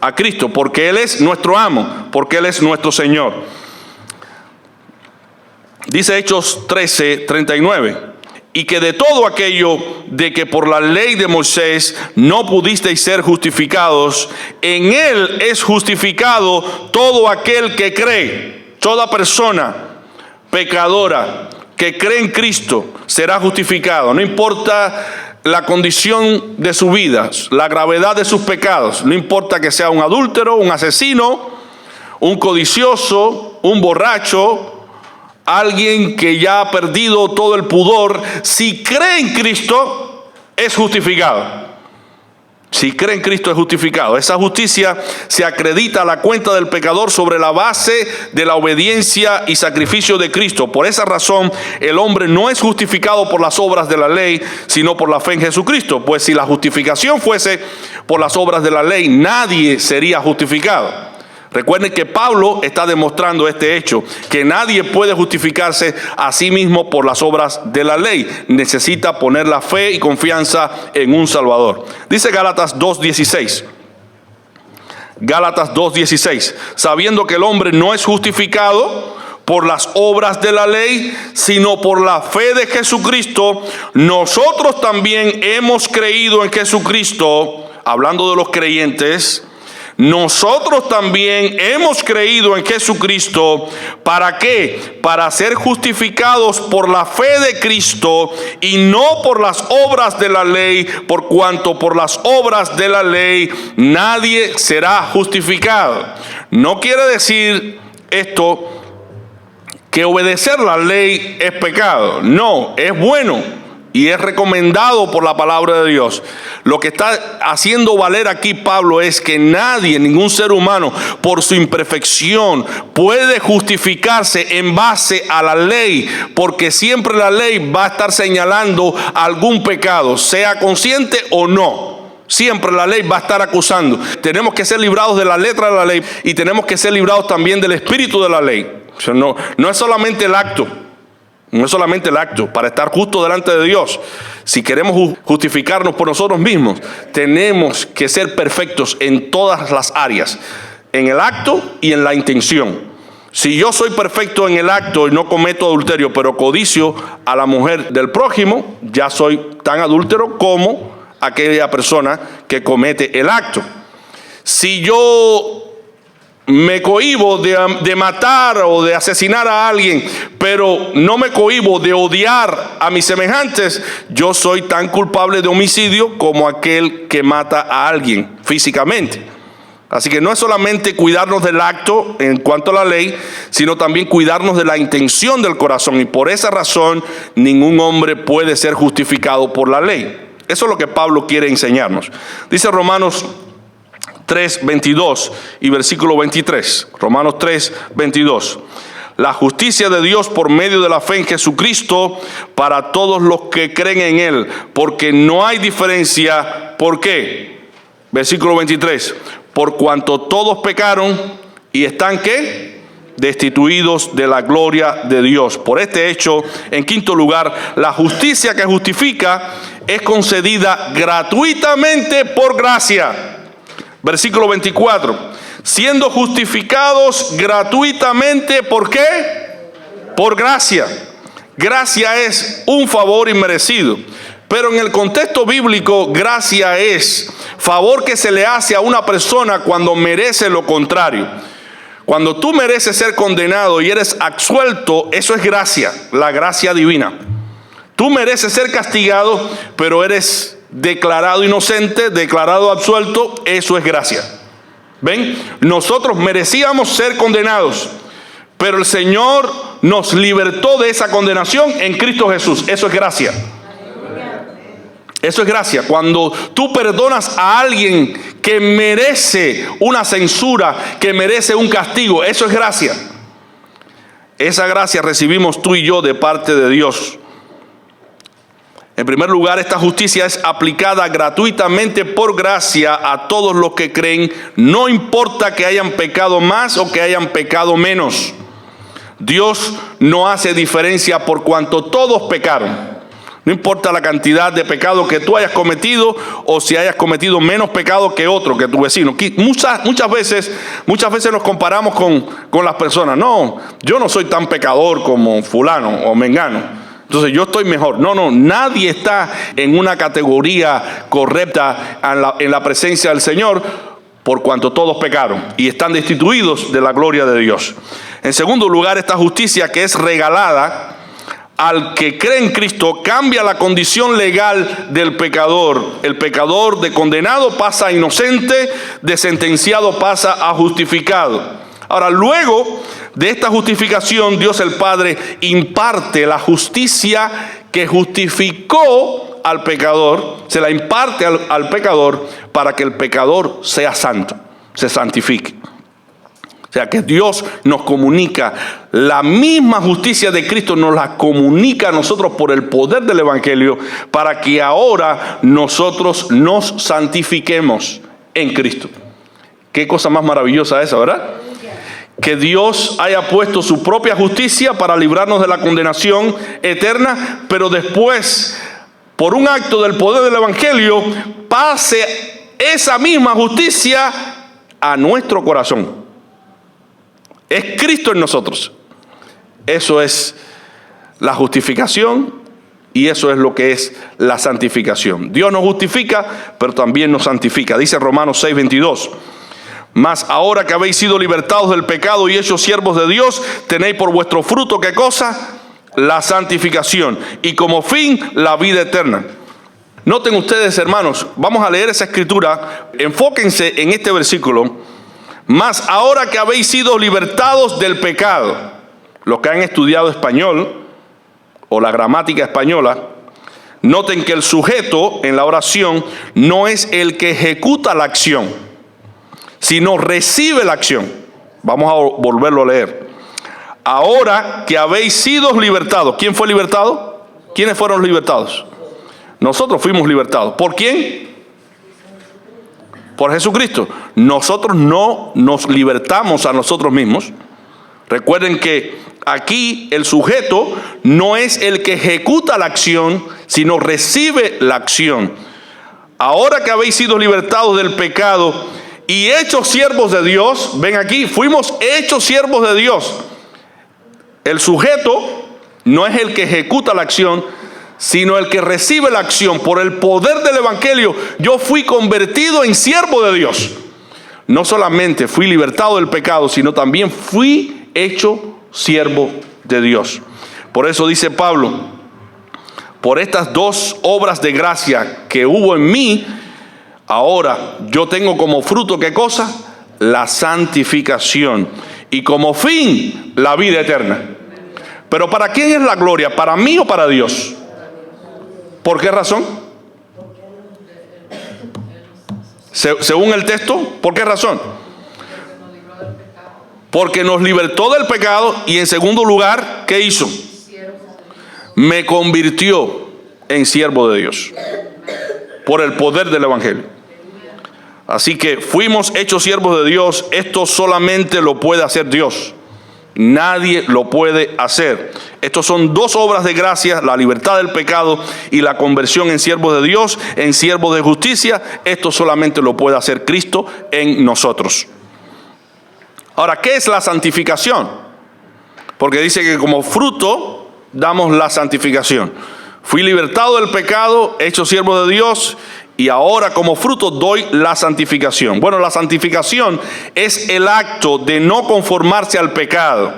A Cristo, porque Él es nuestro amo, porque Él es nuestro Señor. Dice Hechos 13:39. Y que de todo aquello de que por la ley de Moisés no pudisteis ser justificados, en Él es justificado todo aquel que cree. Toda persona pecadora que cree en Cristo será justificado. No importa la condición de su vida, la gravedad de sus pecados. No importa que sea un adúltero, un asesino, un codicioso, un borracho, alguien que ya ha perdido todo el pudor. Si cree en Cristo, es justificado. Si cree en Cristo, es justificado. Esa justicia se acredita a la cuenta del pecador sobre la base de la obediencia y sacrificio de Cristo. Por esa razón, el hombre no es justificado por las obras de la ley, sino por la fe en Jesucristo. Pues si la justificación fuese por las obras de la ley, nadie sería justificado. Recuerden que Pablo está demostrando este hecho, que nadie puede justificarse a sí mismo por las obras de la ley. Necesita poner la fe y confianza en un Salvador. Dice Gálatas 2:16. Gálatas 2:16. Sabiendo que el hombre no es justificado por las obras de la ley, sino por la fe de Jesucristo, nosotros también hemos creído en Jesucristo. Hablando de los creyentes, nosotros también hemos creído en Jesucristo. ¿Para qué? Para ser justificados por la fe de Cristo y no por las obras de la ley, por cuanto por las obras de la ley nadie será justificado. No quiere decir esto que obedecer la ley es pecado. No, es bueno y es recomendado por la palabra de Dios. Lo que está haciendo valer aquí Pablo es que nadie, ningún ser humano, por su imperfección, puede justificarse en base a la ley, porque siempre la ley va a estar señalando algún pecado, sea consciente o no. Siempre la ley va a estar acusando. Tenemos que ser librados de la letra de la ley y tenemos que ser librados también del espíritu de la ley. O sea, no es solamente el acto. No es solamente el acto para estar justo delante de Dios. Si queremos justificarnos por nosotros mismos, tenemos que ser perfectos en todas las áreas, en el acto y en la intención. Si yo soy perfecto en el acto y no cometo adulterio, pero codicio a la mujer del prójimo, ya soy tan adúltero como aquella persona que comete el acto. Si yo me cohíbo de matar o de asesinar a alguien, pero no me cohíbo de odiar a mis semejantes, yo soy tan culpable de homicidio como aquel que mata a alguien físicamente. Así que no es solamente cuidarnos del acto en cuanto a la ley, sino también cuidarnos de la intención del corazón. Y por esa razón, ningún hombre puede ser justificado por la ley. Eso es lo que Pablo quiere enseñarnos. Dice Romanos 3:22 y versículo 23. Romanos 3:22. La justicia de Dios por medio de la fe en Jesucristo para todos los que creen en Él, porque no hay diferencia. ¿Por qué? Versículo 23. Por cuanto todos pecaron y están ¿qué? Destituidos de la gloria de Dios. Por este hecho, en quinto lugar, la justicia que justifica es concedida gratuitamente por gracia. Versículo 24, siendo justificados gratuitamente, ¿por qué? Por gracia. Gracia es un favor inmerecido, pero en el contexto bíblico, gracia es favor que se le hace a una persona cuando merece lo contrario. Cuando tú mereces ser condenado y eres absuelto, eso es gracia, la gracia divina. Tú mereces ser castigado, pero eres declarado inocente, declarado absuelto, eso es gracia. ¿Ven? Nosotros merecíamos ser condenados, Pero el Señor nos libertó de esa condenación en Cristo Jesús. Eso es gracia. Eso es gracia. Cuando tú perdonas a alguien que merece una censura, que merece un castigo, eso es gracia. Esa gracia recibimos tú y yo de parte de Dios. En primer lugar, esta justicia es aplicada gratuitamente por gracia a todos los que creen, no importa que hayan pecado más o que hayan pecado menos. Dios no hace diferencia por cuanto todos pecaron. No importa la cantidad de pecado que tú hayas cometido o si hayas cometido menos pecado que otro, que tu vecino. Muchas veces nos comparamos con las personas. No, yo no soy tan pecador como fulano o mengano, entonces yo estoy mejor. No, nadie está en una categoría correcta en la presencia del Señor, por cuanto todos pecaron y están destituidos de la gloria de Dios. En segundo lugar, esta justicia que es regalada al que cree en Cristo cambia la condición legal del pecador. El pecador de condenado pasa a inocente, de sentenciado pasa a justificado. Ahora, luego de esta justificación, Dios el Padre imparte la justicia que justificó al pecador, se la imparte al pecador para que el pecador sea santo, se santifique. O sea que Dios nos comunica la misma justicia de Cristo, nos la comunica a nosotros por el poder del Evangelio, para que ahora nosotros nos santifiquemos en Cristo. Qué cosa más maravillosa esa, ¿verdad? Que Dios haya puesto su propia justicia para librarnos de la condenación eterna, pero después, por un acto del poder del Evangelio, pase esa misma justicia a nuestro corazón. Es Cristo en nosotros. Eso es la justificación y eso es lo que es la santificación. Dios nos justifica, pero también nos santifica. Dice Romanos 6:22. Mas ahora que habéis sido libertados del pecado y hechos siervos de Dios, tenéis por vuestro fruto, ¿qué cosa? La santificación. Y como fin, la vida eterna. Noten ustedes, hermanos, vamos a leer esa escritura. Enfóquense en este versículo. Mas ahora que habéis sido libertados del pecado. Los que han estudiado español o la gramática española, noten que el sujeto en la oración no es el que ejecuta la acción, sino recibe la acción. Vamos a volverlo a leer. Ahora que habéis sido libertados. ¿Quién fue libertado? ¿Quiénes fueron libertados? Nosotros fuimos libertados. ¿Por quién? Por Jesucristo. Nosotros no nos libertamos a nosotros mismos. Recuerden que aquí el sujeto no es el que ejecuta la acción, sino recibe la acción. Ahora que habéis sido libertados del pecado y hechos siervos de Dios, ven aquí, fuimos hechos siervos de Dios. El sujeto no es el que ejecuta la acción, sino el que recibe la acción. Por el poder del Evangelio, yo fui convertido en siervo de Dios. No solamente fui libertado del pecado, sino también fui hecho siervo de Dios. Por eso dice Pablo, por estas dos obras de gracia que hubo en mí, ahora yo tengo como fruto, ¿qué cosa? La santificación. Y como fin, la vida eterna. Pero ¿para quién es la gloria? ¿Para mí o para Dios? ¿Por qué razón? Según el texto, ¿por qué razón? Porque nos libertó del pecado y en segundo lugar, ¿qué hizo? Me convirtió en siervo de Dios por el poder del Evangelio. Así que fuimos hechos siervos de Dios. Esto solamente lo puede hacer Dios. Nadie lo puede hacer. Estos son dos obras de gracia, la libertad del pecado y la conversión en siervos de Dios, en siervos de justicia. Esto solamente lo puede hacer Cristo en nosotros. Ahora, ¿qué es la santificación? Porque dice que como fruto damos la santificación. Fui libertado del pecado, hecho siervo de Dios, y ahora como fruto doy la santificación. Bueno, la santificación es el acto de no conformarse al pecado.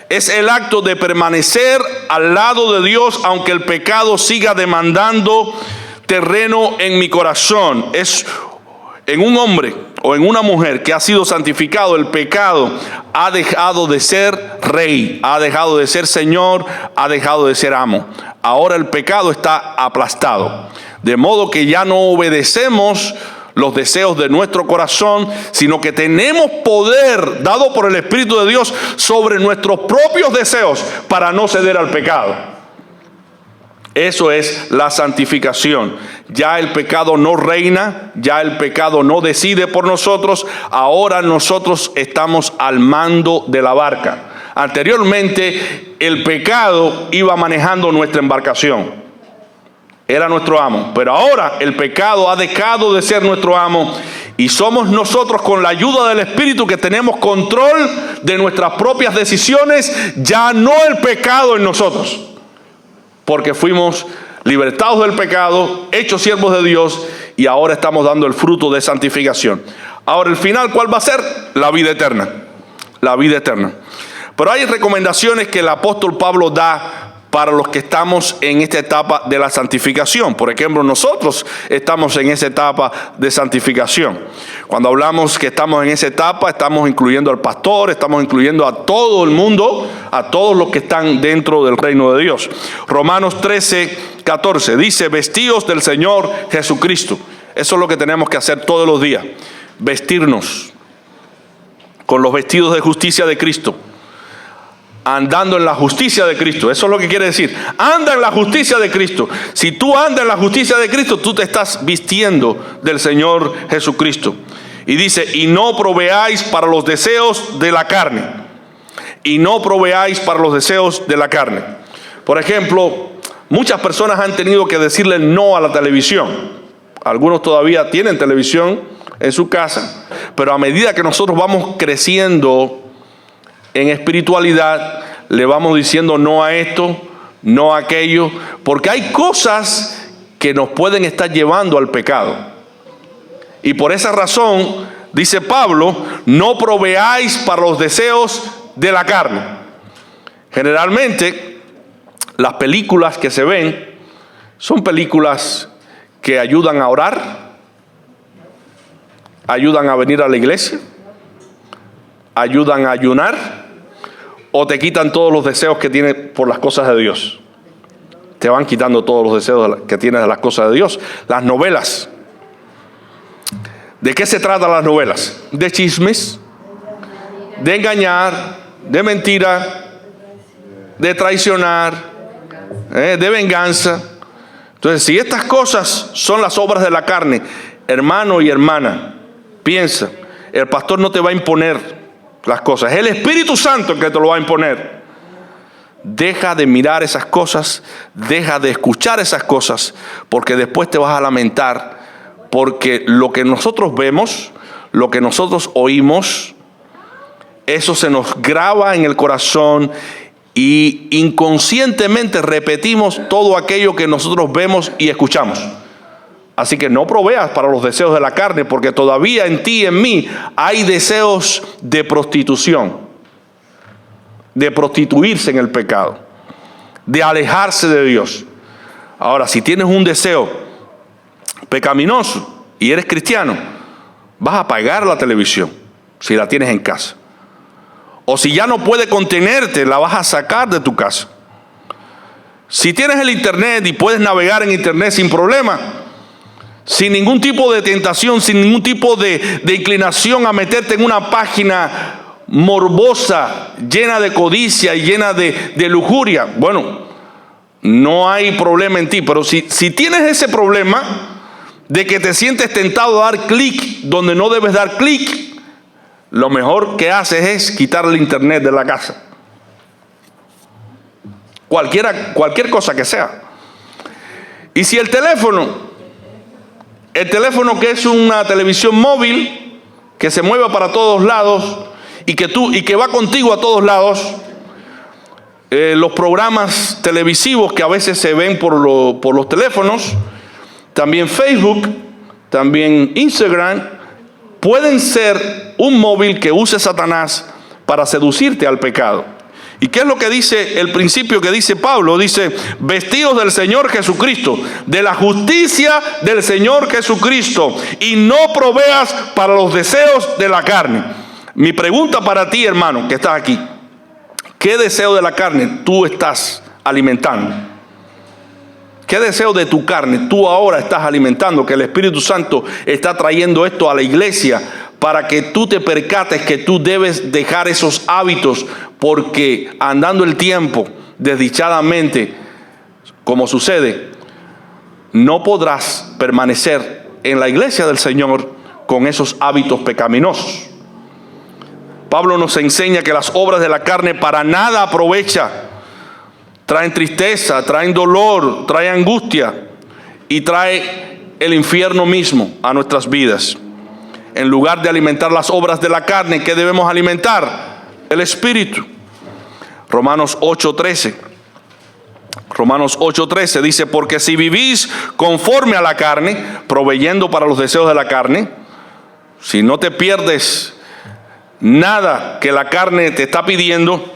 Es el acto de permanecer al lado de Dios aunque el pecado siga demandando terreno en mi corazón. Es en un hombre o en una mujer que ha sido santificado, el pecado ha dejado de ser rey, ha dejado de ser señor, ha dejado de ser amo. Ahora el pecado está aplastado, de modo que ya no obedecemos los deseos de nuestro corazón, sino que tenemos poder dado por el Espíritu de Dios sobre nuestros propios deseos para no ceder al pecado. Eso es la santificación. Ya el pecado no reina, ya el pecado no decide por nosotros, ahora nosotros estamos al mando de la barca. Anteriormente el pecado iba manejando nuestra embarcación, era nuestro amo, pero ahora el pecado ha dejado de ser nuestro amo y somos nosotros, con la ayuda del Espíritu, que tenemos control de nuestras propias decisiones, ya no el pecado en nosotros. Porque fuimos libertados del pecado, hechos siervos de Dios, y ahora estamos dando el fruto de santificación. Ahora, el final, ¿cuál va a ser? La vida eterna. La vida eterna. Pero hay recomendaciones que el apóstol Pablo da para los que estamos en esta etapa de la santificación. Por ejemplo, nosotros estamos en esa etapa de santificación. Cuando hablamos que estamos en esa etapa, estamos incluyendo al pastor, estamos incluyendo a todo el mundo, a todos los que están dentro del reino de Dios. Romanos 13:14 dice: vestíos del Señor Jesucristo. Eso es lo que tenemos que hacer todos los días, vestirnos con los vestidos de justicia de Cristo, andando en la justicia de Cristo. Eso es lo que quiere decir. Anda en la justicia de Cristo. Si tú andas en la justicia de Cristo, tú te estás vistiendo del Señor Jesucristo. Y dice: y no proveáis para los deseos de la carne. Y no proveáis para los deseos de la carne. Por ejemplo, muchas personas han tenido que decirle no a la televisión. Algunos todavía tienen televisión en su casa, pero a medida que nosotros vamos creciendo en espiritualidad, le vamos diciendo no a esto, no a aquello, porque hay cosas que nos pueden estar llevando al pecado. Y por esa razón, dice Pablo, no proveáis para los deseos de la carne. Generalmente, las películas que se ven son películas que ayudan a orar, ayudan a venir a la iglesia, ayudan a ayunar, o te quitan todos los deseos que tienes por las cosas de Dios. Te van quitando todos los deseos que tienes de las cosas de Dios. Las novelas. ¿De qué se tratan las novelas? De chismes, de engañar, de mentira, de traicionar, de venganza. Entonces, si estas cosas son las obras de la carne, hermano y hermana, piensa, el pastor no te va a imponer las cosas, es el Espíritu Santo el que te lo va a imponer. Deja de mirar esas cosas, deja de escuchar esas cosas, porque después te vas a lamentar, porque lo que nosotros vemos, lo que nosotros oímos, eso se nos graba en el corazón y inconscientemente repetimos todo aquello que nosotros vemos y escuchamos. Así que no proveas para los deseos de la carne, porque todavía en ti y en mí hay deseos de prostitución, de prostituirse en el pecado, de alejarse de Dios. Ahora, si tienes un deseo pecaminoso y eres cristiano, vas a apagar la televisión si la tienes en casa. O si ya no puede contenerte, la vas a sacar de tu casa. Si tienes el internet y puedes navegar en internet sin problema, sin ningún tipo de tentación, sin ningún tipo de inclinación a meterte en una página morbosa, llena de codicia y llena de lujuria, bueno, no hay problema en ti. Pero si tienes ese problema de que te sientes tentado a dar clic donde no debes dar clic, lo mejor que haces es quitar el internet de la casa. Cualquier cosa que sea. Y si el teléfono que es una televisión móvil que se mueve para todos lados y que va contigo a todos lados, los programas televisivos que a veces se ven por los teléfonos, también Facebook, también Instagram, pueden ser un móvil que use Satanás para seducirte al pecado. ¿Y qué es lo que dice el principio que dice Pablo? Dice, vestidos del Señor Jesucristo, de la justicia del Señor Jesucristo, y no proveas para los deseos de la carne. Mi pregunta para ti, hermano, que estás aquí, ¿qué deseo de la carne tú estás alimentando? ¿Qué deseo de tu carne tú ahora estás alimentando? Que el Espíritu Santo está trayendo esto a la iglesia para que tú te percates que tú debes dejar esos hábitos, porque andando el tiempo desdichadamente, como sucede, no podrás permanecer en la iglesia del Señor con esos hábitos pecaminosos. Pablo nos enseña que las obras de la carne para nada aprovechan. Traen tristeza, traen dolor, traen angustia y trae el infierno mismo a nuestras vidas. En lugar de alimentar las obras de la carne, ¿qué debemos alimentar? El Espíritu. Romanos 8:13. Romanos 8:13 dice, porque si vivís conforme a la carne, proveyendo para los deseos de la carne, si no te pierdes nada que la carne te está pidiendo,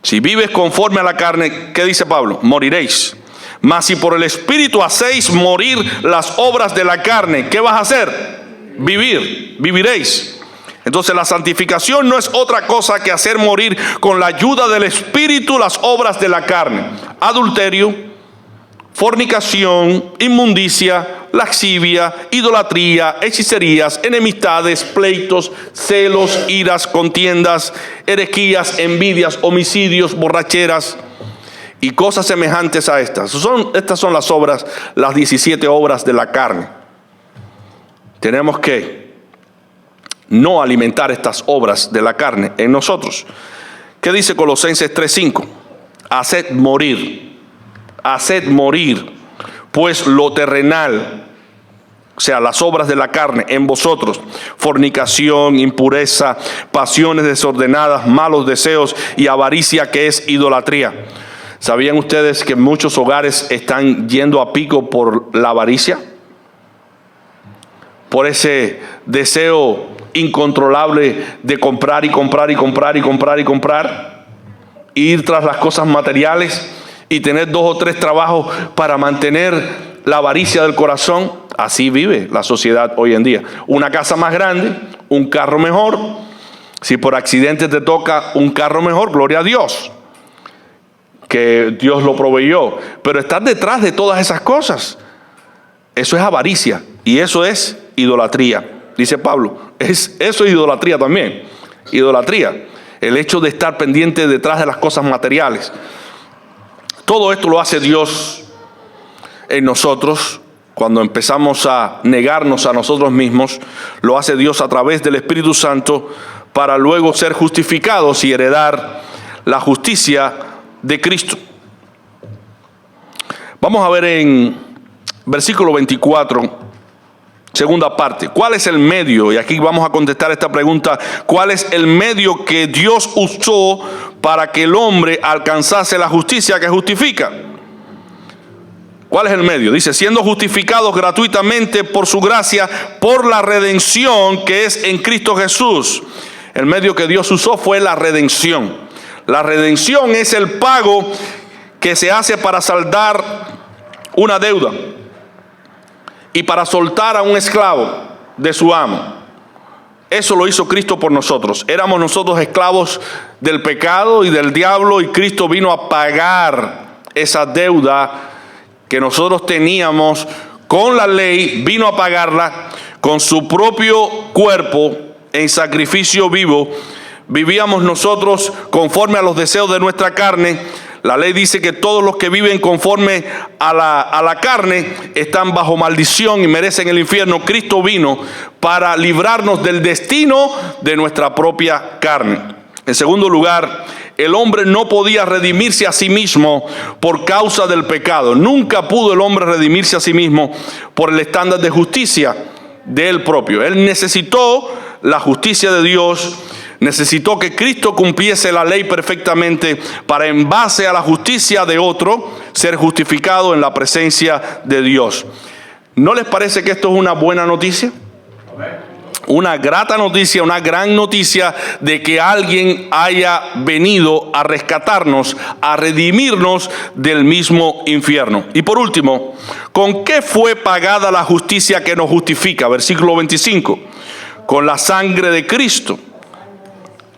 si vives conforme a la carne, ¿qué dice Pablo? Moriréis. Mas si por el Espíritu hacéis morir las obras de la carne, ¿qué vas a hacer? Viviréis. Entonces la santificación no es otra cosa que hacer morir con la ayuda del Espíritu las obras de la carne. Adulterio, fornicación, inmundicia, lascivia, idolatría, hechicerías, enemistades, pleitos, celos, iras, contiendas, herejías, envidias, homicidios, borracheras y cosas semejantes a estas. Estas son las obras, las 17 obras de la carne. Tenemos que no alimentar estas obras de la carne en nosotros. ¿Qué dice Colosenses 3:5? Haced morir, pues lo terrenal, o sea, las obras de la carne en vosotros: fornicación, impureza, pasiones desordenadas, malos deseos y avaricia, que es idolatría. ¿Sabían ustedes que muchos hogares están yendo a pico por la avaricia? Por ese deseo incontrolable de comprar y comprar y comprar y comprar y comprar, ir tras las cosas materiales y tener 2 o 3 trabajos para mantener la avaricia del corazón. Así vive la sociedad hoy en día. Una casa más grande, un carro mejor. Si por accidente te toca un carro mejor, gloria a Dios, que Dios lo proveyó. Pero estar detrás de todas esas cosas, eso es avaricia y eso es idolatría. Dice Pablo, eso es idolatría también. Idolatría, el hecho de estar pendiente detrás de las cosas materiales. Todo esto lo hace Dios en nosotros. Cuando empezamos a negarnos a nosotros mismos, lo hace Dios a través del Espíritu Santo, para luego ser justificados y heredar la justicia de Cristo. Vamos a ver en versículo 24, segunda parte. ¿Cuál es el medio? Y aquí vamos a contestar esta pregunta. ¿Cuál es el medio que Dios usó para que el hombre alcanzase la justicia que justifica? ¿Cuál es el medio? Dice, siendo justificados gratuitamente por su gracia, por la redención que es en Cristo Jesús. El medio que Dios usó fue la redención. La redención es el pago que se hace para saldar una deuda y para soltar a un esclavo de su amo. Eso lo hizo Cristo por nosotros. Éramos nosotros esclavos del pecado y del diablo, y Cristo vino a pagar esa deuda que nosotros teníamos con la ley. Vino a pagarla con su propio cuerpo en sacrificio vivo. Vivíamos nosotros conforme a los deseos de nuestra carne. La ley dice que todos los que viven conforme a la carne están bajo maldición y merecen el infierno. Cristo vino para librarnos del destino de nuestra propia carne. En segundo lugar, el hombre no podía redimirse a sí mismo por causa del pecado. Nunca pudo el hombre redimirse a sí mismo por el estándar de justicia de él propio. Él necesitó la justicia de Dios. Necesitó que Cristo cumpliese la ley perfectamente para, en base a la justicia de otro, ser justificado en la presencia de Dios. ¿No les parece que esto es una buena noticia? una grata noticia, una gran noticia de que alguien haya venido a rescatarnos, a redimirnos del mismo infierno. Y por último, ¿con qué fue pagada la justicia que nos justifica? Versículo 25. Con la sangre de Cristo.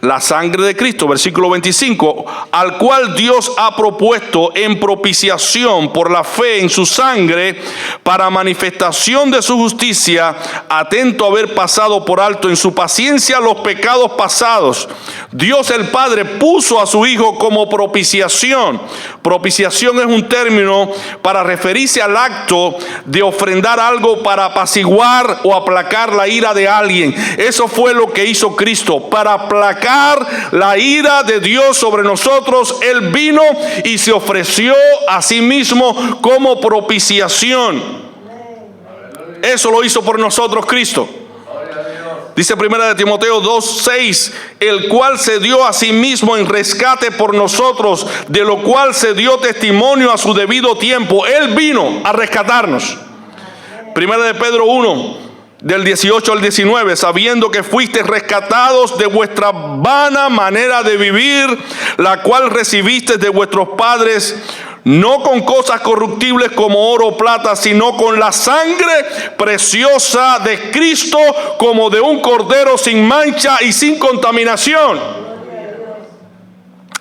La sangre de Cristo, versículo 25, al cual Dios ha propuesto en propiciación por la fe en su sangre para manifestación de su justicia, atento a haber pasado por alto en su paciencia los pecados pasados. Dios el Padre puso a su Hijo como propiciación. Propiciación es un término para referirse al acto de ofrendar algo para apaciguar o aplacar la ira de alguien. Eso fue lo que hizo Cristo, para aplacar la ira de Dios sobre nosotros. Él vino y se ofreció a sí mismo como propiciación. Eso lo hizo por nosotros Cristo. Dice 1 Timoteo 2:6, el cual se dio a sí mismo en rescate por nosotros, de lo cual se dio testimonio a su debido tiempo. Él vino a rescatarnos. 1 Pedro 1, del 18 al 19, sabiendo que fuisteis rescatados de vuestra vana manera de vivir, la cual recibisteis de vuestros padres, no con cosas corruptibles como oro o plata, sino con la sangre preciosa de Cristo, como de un cordero sin mancha y sin contaminación.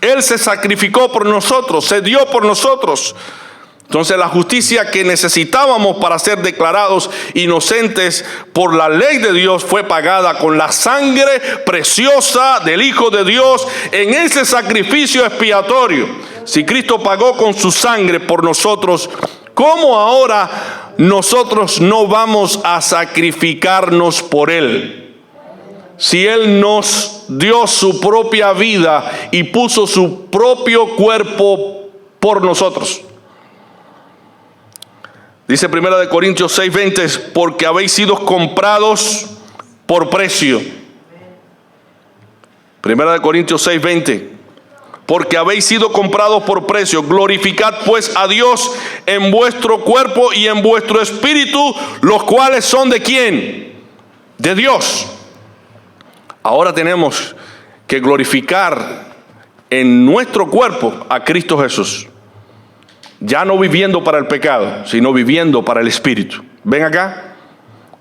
Él se sacrificó por nosotros, se dio por nosotros. Entonces la justicia que necesitábamos para ser declarados inocentes por la ley de Dios fue pagada con la sangre preciosa del Hijo de Dios en ese sacrificio expiatorio. Si Cristo pagó con su sangre por nosotros, ¿cómo ahora nosotros no vamos a sacrificarnos por Él? Si Él nos dio su propia vida y puso su propio cuerpo por nosotros. Dice 1 Corintios 6:20, porque habéis sido comprados por precio. 1 Corintios 6:20, porque habéis sido comprados por precio. Glorificad pues a Dios en vuestro cuerpo y en vuestro espíritu, los cuales son ¿de quién? De Dios. Ahora tenemos que glorificar en nuestro cuerpo a Cristo Jesús. Ya no viviendo para el pecado, sino viviendo para el Espíritu. Ven acá,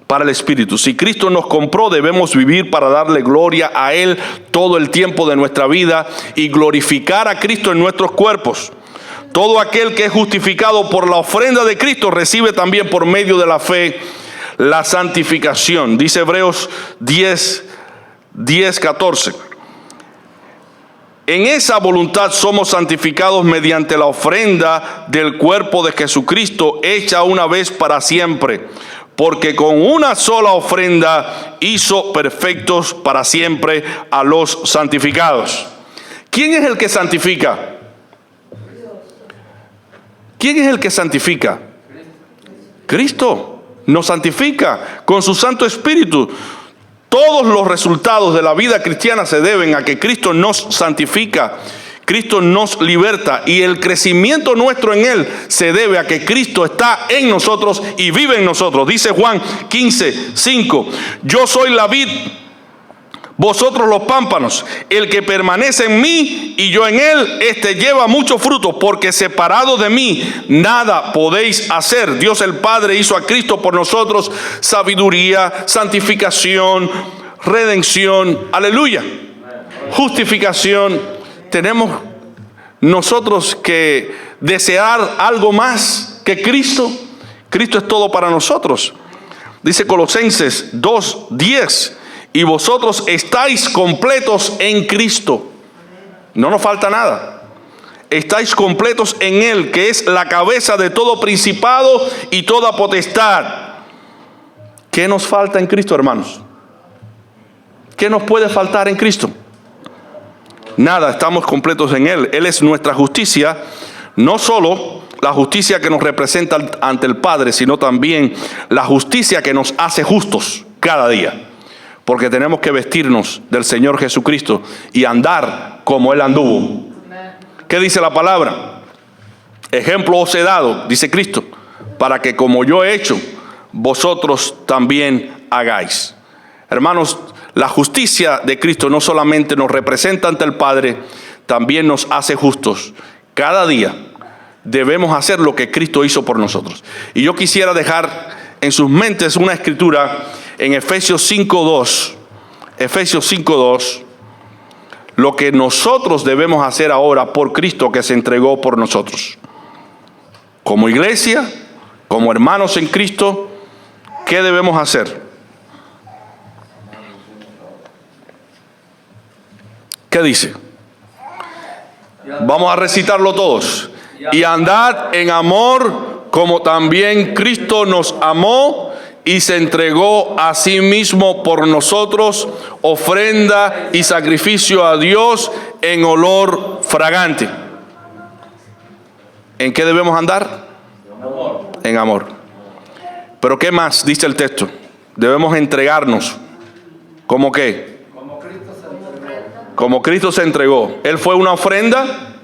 para el Espíritu. Si Cristo nos compró, debemos vivir para darle gloria a Él todo el tiempo de nuestra vida y glorificar a Cristo en nuestros cuerpos. Todo aquel que es justificado por la ofrenda de Cristo recibe también por medio de la fe la santificación. Dice Hebreos 10:14. En esa voluntad somos santificados mediante la ofrenda del cuerpo de Jesucristo, hecha una vez para siempre, porque con una sola ofrenda hizo perfectos para siempre a los santificados. ¿Quién es el que santifica? ¿Quién es el que santifica? Cristo nos santifica con su Santo Espíritu. Todos los resultados de la vida cristiana se deben a que Cristo nos santifica, Cristo nos liberta, y el crecimiento nuestro en Él se debe a que Cristo está en nosotros y vive en nosotros. Dice Juan 15:5, yo soy la vid, vosotros los pámpanos. El que permanece en mí y yo en él, este lleva mucho fruto, porque separado de mí nada podéis hacer. Dios el Padre hizo a Cristo por nosotros sabiduría, santificación, redención, aleluya, justificación. Tenemos nosotros que desear algo más que Cristo. Cristo es todo para nosotros. Dice Colosenses 2:10, y vosotros estáis completos en Cristo. No nos falta nada. Estáis completos en Él, que es la cabeza de todo principado y toda potestad. ¿Qué nos falta en Cristo, hermanos? ¿Qué nos puede faltar en Cristo? Nada, estamos completos en Él. Él es nuestra justicia, no solo la justicia que nos representa ante el Padre, sino también la justicia que nos hace justos cada día. Porque tenemos que vestirnos del Señor Jesucristo y andar como Él anduvo. ¿Qué dice la palabra? Ejemplo os he dado, dice Cristo, para que como yo he hecho, vosotros también hagáis. Hermanos, la justicia de Cristo no solamente nos representa ante el Padre, también nos hace justos. Cada día debemos hacer lo que Cristo hizo por nosotros. Y yo quisiera dejar en sus mentes una escritura en Efesios 5:2. Efesios 5:2. Lo que nosotros debemos hacer ahora por Cristo que se entregó por nosotros. Como iglesia, como hermanos en Cristo, ¿qué debemos hacer? ¿Qué dice? Vamos a recitarlo todos. Y andad en amor como también Cristo nos amó y se entregó a sí mismo por nosotros, ofrenda y sacrificio a Dios en olor fragante. ¿En qué debemos andar? En amor. Pero ¿qué más dice el texto? Debemos entregarnos. ¿Cómo qué? Como Cristo se entregó. Él fue una ofrenda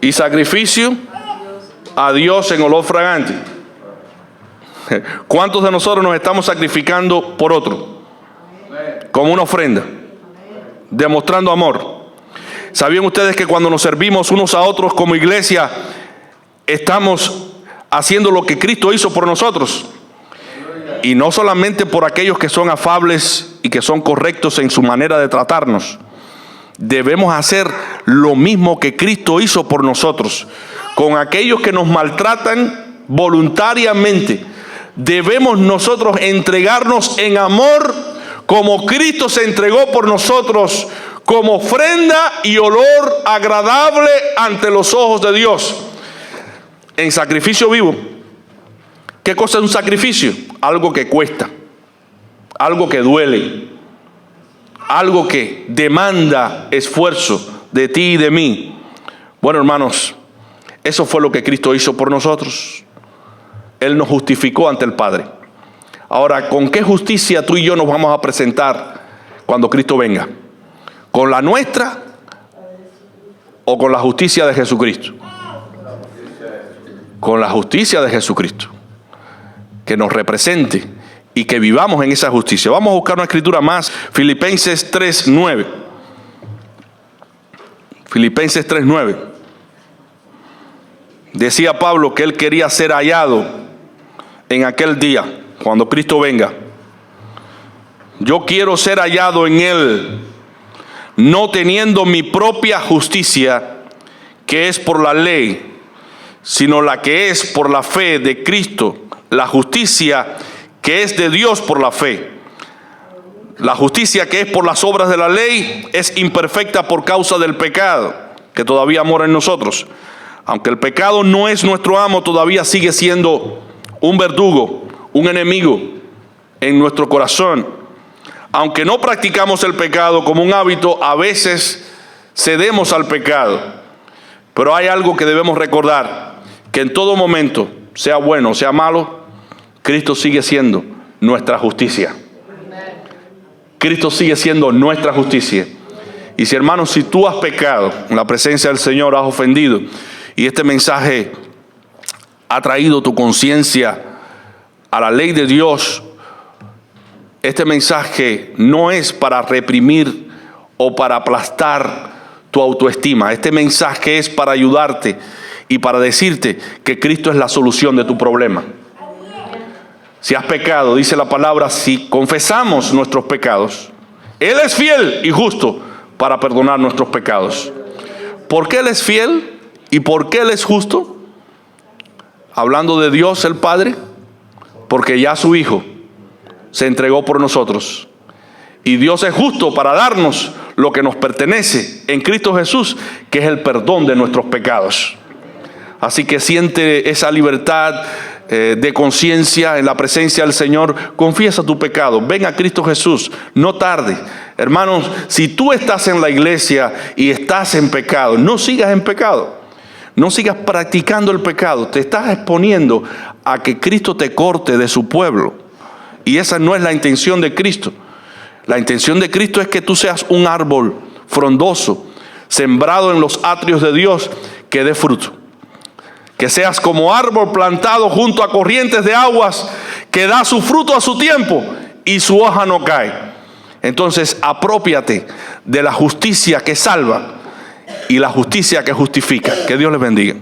y sacrificio a Dios en olor fragante. ¿Cuántos de nosotros nos estamos sacrificando por otro? Como una ofrenda, demostrando amor. ¿Sabían ustedes que cuando nos servimos unos a otros como iglesia, estamos haciendo lo que Cristo hizo por nosotros? Y no solamente por aquellos que son afables y que son correctos en su manera de tratarnos. Debemos hacer lo mismo que Cristo hizo por nosotros. Con aquellos que nos maltratan voluntariamente, debemos nosotros entregarnos en amor como Cristo se entregó por nosotros, como ofrenda y olor agradable ante los ojos de Dios, en sacrificio vivo. ¿Qué cosa es un sacrificio? Algo que cuesta, algo que duele, algo que demanda esfuerzo de ti y de mí. Bueno, hermanos, eso fue lo que Cristo hizo por nosotros. Él nos justificó ante el Padre. Ahora, ¿con qué justicia tú y yo nos vamos a presentar cuando Cristo venga? ¿Con la nuestra o con la justicia de Jesucristo? Con la justicia de Jesucristo, que nos represente y que vivamos en esa justicia. Vamos a buscar una escritura más, Filipenses 3:9. Filipenses 3:9. Decía Pablo que él quería ser hallado en aquel día, cuando Cristo venga. Yo quiero ser hallado en Él, no teniendo mi propia justicia, que es por la ley, sino la que es por la fe de Cristo, la justicia que es de Dios por la fe. La justicia que es por las obras de la ley es imperfecta por causa del pecado, que todavía mora en nosotros. Aunque el pecado no es nuestro amo, todavía sigue siendo un verdugo, un enemigo en nuestro corazón. Aunque no practicamos el pecado como un hábito, a veces cedemos al pecado. Pero hay algo que debemos recordar, que en todo momento, sea bueno o sea malo, Cristo sigue siendo nuestra justicia. Cristo sigue siendo nuestra justicia. Y si, hermanos, si tú has pecado en la presencia del Señor, has ofendido, y este mensaje ha traído tu conciencia a la ley de Dios, este mensaje no es para reprimir o para aplastar tu autoestima. Este mensaje es para ayudarte y para decirte que Cristo es la solución de tu problema. Si has pecado, dice la palabra, si confesamos nuestros pecados, Él es fiel y justo para perdonar nuestros pecados. ¿Por qué Él es fiel y por qué Él es justo? Hablando de Dios el Padre, porque ya su Hijo se entregó por nosotros. Y Dios es justo para darnos lo que nos pertenece en Cristo Jesús, que es el perdón de nuestros pecados. Así que siente esa libertad de conciencia en la presencia del Señor. Confiesa tu pecado, ven a Cristo Jesús, no tarde. Hermanos, si tú estás en la iglesia y estás en pecado, no sigas en pecado. No sigas practicando el pecado. Te estás exponiendo a que Cristo te corte de su pueblo. Y esa no es la intención de Cristo. La intención de Cristo es que tú seas un árbol frondoso, sembrado en los atrios de Dios, que dé fruto. Que seas como árbol plantado junto a corrientes de aguas, que da su fruto a su tiempo y su hoja no cae. Entonces, aprópiate de la justicia que salva y la justicia que justifica. Que Dios les bendiga.